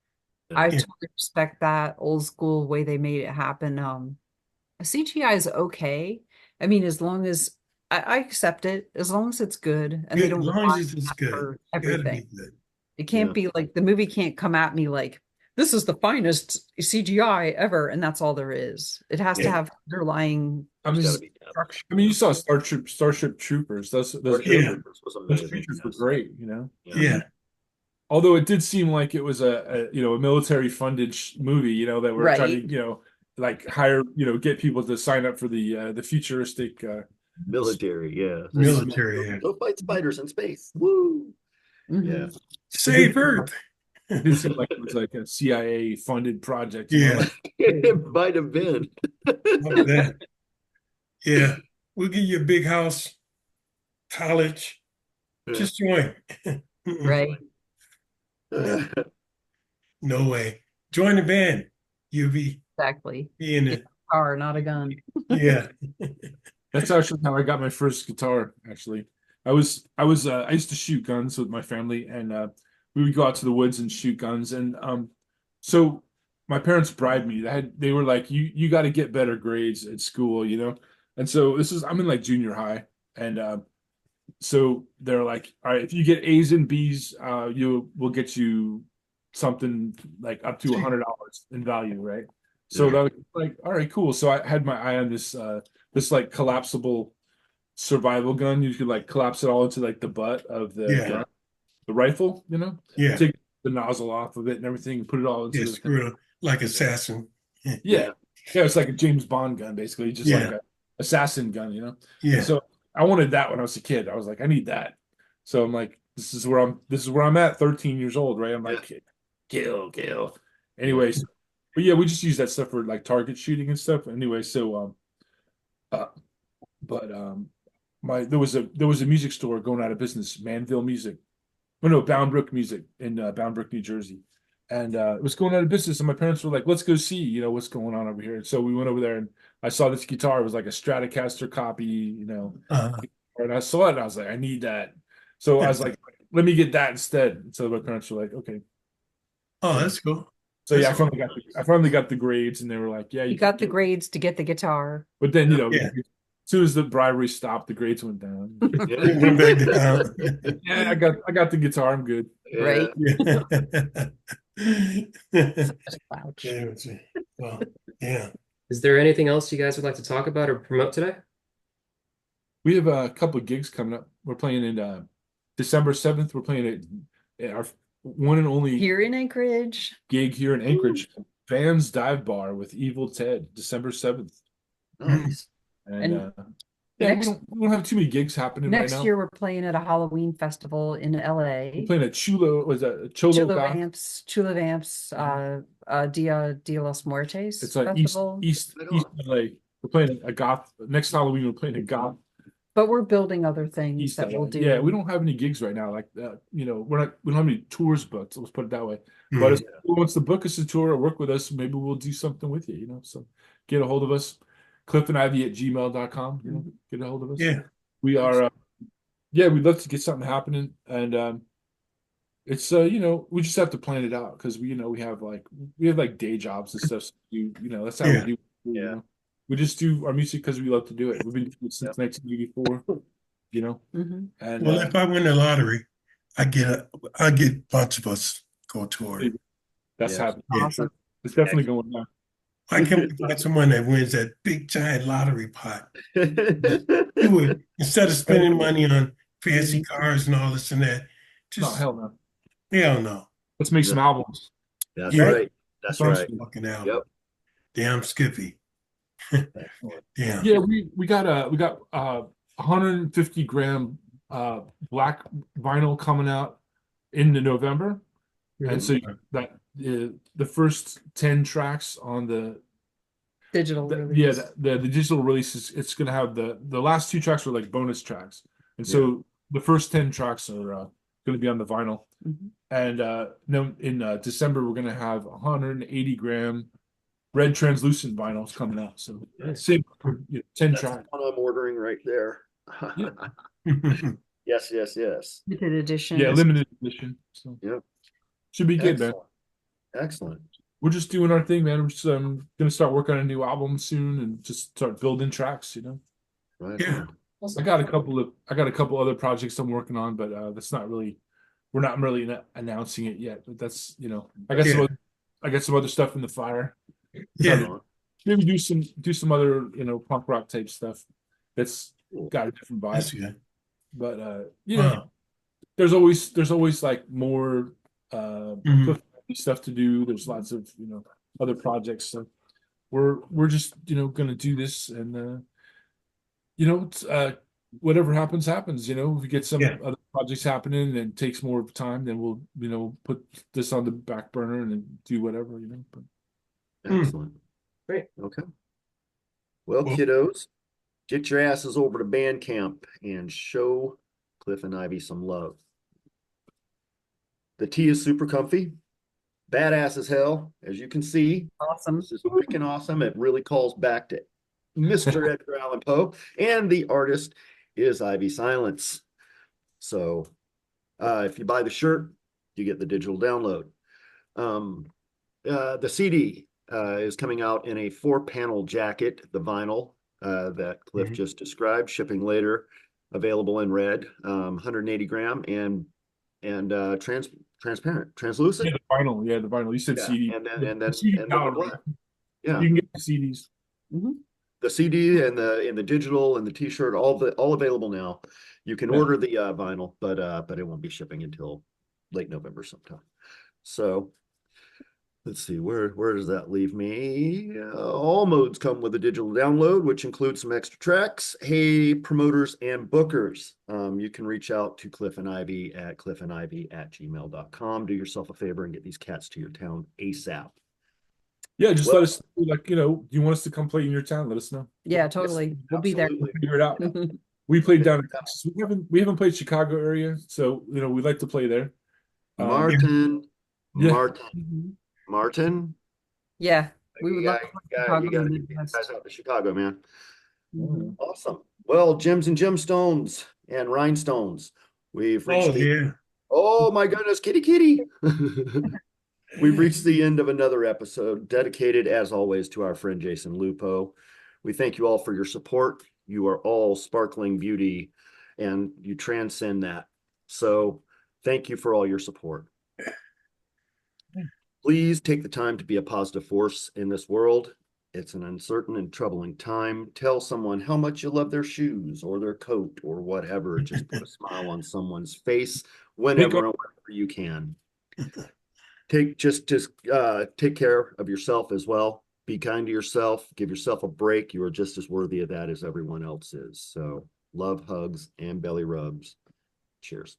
I Yeah. totally respect that old school way they made it happen. CGI is okay. I mean, as long as I accept it, as long as it's good and they Good, don't as long rely as it's on that good. for It's got to be everything. good. It can't Yeah. be like the movie can't come at me like this is the finest CGI ever, and that's all there is. It has to Yeah. have underlying I There's mean, got to be depth. structure. you saw Starship Troopers. Those Yeah. Troopers was those amazing. creatures were Yes. great. Yeah. Although it did seem like it was a military funded movie, that were trying Right. to, like hire, get people to sign up for the futuristic Military, yeah. Military, yeah. Go fight spiders in space. Woo! Mhm. Yeah. Save Earth. It did seem like it was like a CIA funded project. Yeah. It might have been. Love that. Yeah. We'll give you a big house, college. Yeah. Just join. Right. No way. Join the band. You'll be Exactly. in It's it. a car, not a gun. Yeah. That's actually how I got my first guitar. Actually, I used to shoot guns with my family, and we would go out to the woods and shoot guns. And so my parents bribed me. They were like, you got to get better grades at school, And so I'm in like junior high, and so they're like, all right, if you get A's and B's, we'll get you something like up to $100 in value, right? So Yeah. that was like, all right, cool. So I had my eye on this like collapsible survival gun. You could like collapse it all into like the butt of the Yeah. gun, the rifle, Yeah. take the nozzle off of it and everything, and put it all into Yeah. the thing. Screw it. Like assassin. Yeah. Yeah. Yeah, it's like a James Bond gun, basically, just like Yeah. a assassin gun. Yeah. So I wanted that when I was a kid. I was like, I need that. So I'm like, this is where I'm at, 13 years old, right? I'm like, kill. Anyways, but yeah, we just use that stuff for like target shooting and stuff. Anyway, so uh, but there was a music store going out of business, Manville Music. Oh no, Bound Brook Music in Bound Brook, New Jersey. And it was going out of business. And my parents were like, let's go see, what's going on over here. And so we went over there and I saw this guitar. It was like a Stratocaster copy, Uh, and I saw it and I was like, I need that. So I was like, let me get that instead. And so my parents were like, okay. oh, that's cool. So yeah, That's I finally got the grades and they were like, yeah, You you got the can- grades to get the guitar. But then, Yeah. as soon as the bribery stopped, the grades went down. It went back down. Yeah, I got the guitar. I'm good. Yeah. Right. Yeah. Slouch. Yeah, well, yeah. Is there anything else you guys would like to talk about or promote today? We have a couple of gigs coming up. We're playing in December 7th. We're playing at our one and only Here in Anchorage. gig here in Anchorage, Vans Dive Bar with Evil Ted, December 7th. Nice. And, And yeah, next- we don't have too many gigs happening right Next now. year we're playing at a Halloween festival in LA. We're playing at Cholo Goth? Chula Vamps, Dia de los Muertes It's like festival. East LA. We're playing a goth. Next Halloween, we're playing a goth But we're building other things East that LA. we'll do. Yeah, we don't have any gigs right now. Like we don't have any tours booked. Let's put it that way. Mhm. But if someone wants to book us a tour or work with us, maybe we'll do something with you. So get a hold of us, cliffandivy@gmail.com. Get a hold of us. Yeah. We are, we'd love to get something happening. And it's, we just have to plan it out because we have like day jobs and stuff. So that's how Yeah. we do. Yeah. We just do our music because we love to do it. We've been doing it since 1984. Mhm. And Well, if I win the lottery, I get a bunch of us go tour. that's Yes. happening. Awesome. It's definitely going on. Why can't we find someone that wins that big giant lottery pot? We would, instead of spending money on fancy cars and all this and that, No, just hell no. hell no. Let's make some albums. That's Yeah. right. That's That's what I'm right. saying. Fucking out. Yep. Damn Skippy. Damn. Yeah, we got 150 gram black vinyl coming out in the November, and so that the first 10 tracks on the Digital the, release. yeah the digital release it's gonna have the last 2 tracks are like bonus tracks, and so the first 10 tracks are gonna be on the vinyl. Mhm. And no, in December we're gonna have 180 gram red translucent vinyls coming out. So Nice. same 10 That's the tracks. one I'm ordering right there. Yeah. Yes. Limited edition. Yeah, limited edition. So Yep. should be good, man. Excellent. We're just doing our thing, man. We're just gonna start working on a new album soon and just start building tracks. Right. Yeah. on. I got a couple other projects I'm working on, but we're not really announcing it yet. But that's I got some other stuff in the fire. Yeah. Right on. Maybe do some other punk rock type stuff that's Cool. got a different That's vibe. good. But Wow. there's always like more Mhm. stuff to do. There's lots of other projects. So we're just gonna do this, and it's, whatever happens. If we get some Yeah. other projects happening and it takes more time, then we'll put this on the back burner and then do whatever. But Excellent. Great. Okay. Well, Well- kiddos, get your asses over to Bandcamp and show Cliff and Ivy some love. The tee is super comfy, badass as hell, as you can see. Awesome. This is freaking awesome. It really calls back to Mr. Edgar Allan Poe, and the artist is Ivy Silence. So, if you buy the shirt, you get the digital download. The CD is coming out in a 4-panel jacket, the vinyl that Cliff Mhm. just described, shipping later. available in red, 180 gram transparent, translucent. Yeah, the vinyl. Yeah, the vinyl. You said Yeah, CD. and then The CD the now, black. Yeah, you can get the CDs. the CD and the digital and the T-shirt, all available now. You can Yeah. order the vinyl, but it won't be shipping until late November sometime. So let's see, where does that leave me? All modes come with a digital download, which includes some extra tracks. Hey, promoters and bookers, you can reach out to Cliff and Ivy at cliffandivy@gmail.com. Do yourself a favor and get these cats to your town ASAP. Yeah, just Well, let us know, like, do you want us to come play in your town? Let us know. Yeah, totally. We'll be there. absolutely. Figure it out. We played down in Texas. We haven't played Chicago area, so we'd like to play there. Martin, Yeah. Mhm. Martin. Yeah, we would love to play Chicago You gotta and get these Midwest. guys out to Chicago, man. Mhm. Awesome. Well, gems and gemstones and rhinestones. We've reached Oh yeah. oh my goodness, kitty. We've reached the end of another episode dedicated, as always, to our friend Jason Lupo. We thank you all for your support. You are all sparkling beauty and you transcend that. So thank you for all your support. Please take the time to be a positive force in this world. It's an uncertain and troubling time. Tell someone how much you love their shoes or their coat or whatever. Just put a smile on someone's face whenever and wherever you can. Take care of yourself as well. Be kind to yourself. Give yourself a break. You are just as worthy of that as everyone else is. So love, hugs, and belly rubs. Cheers.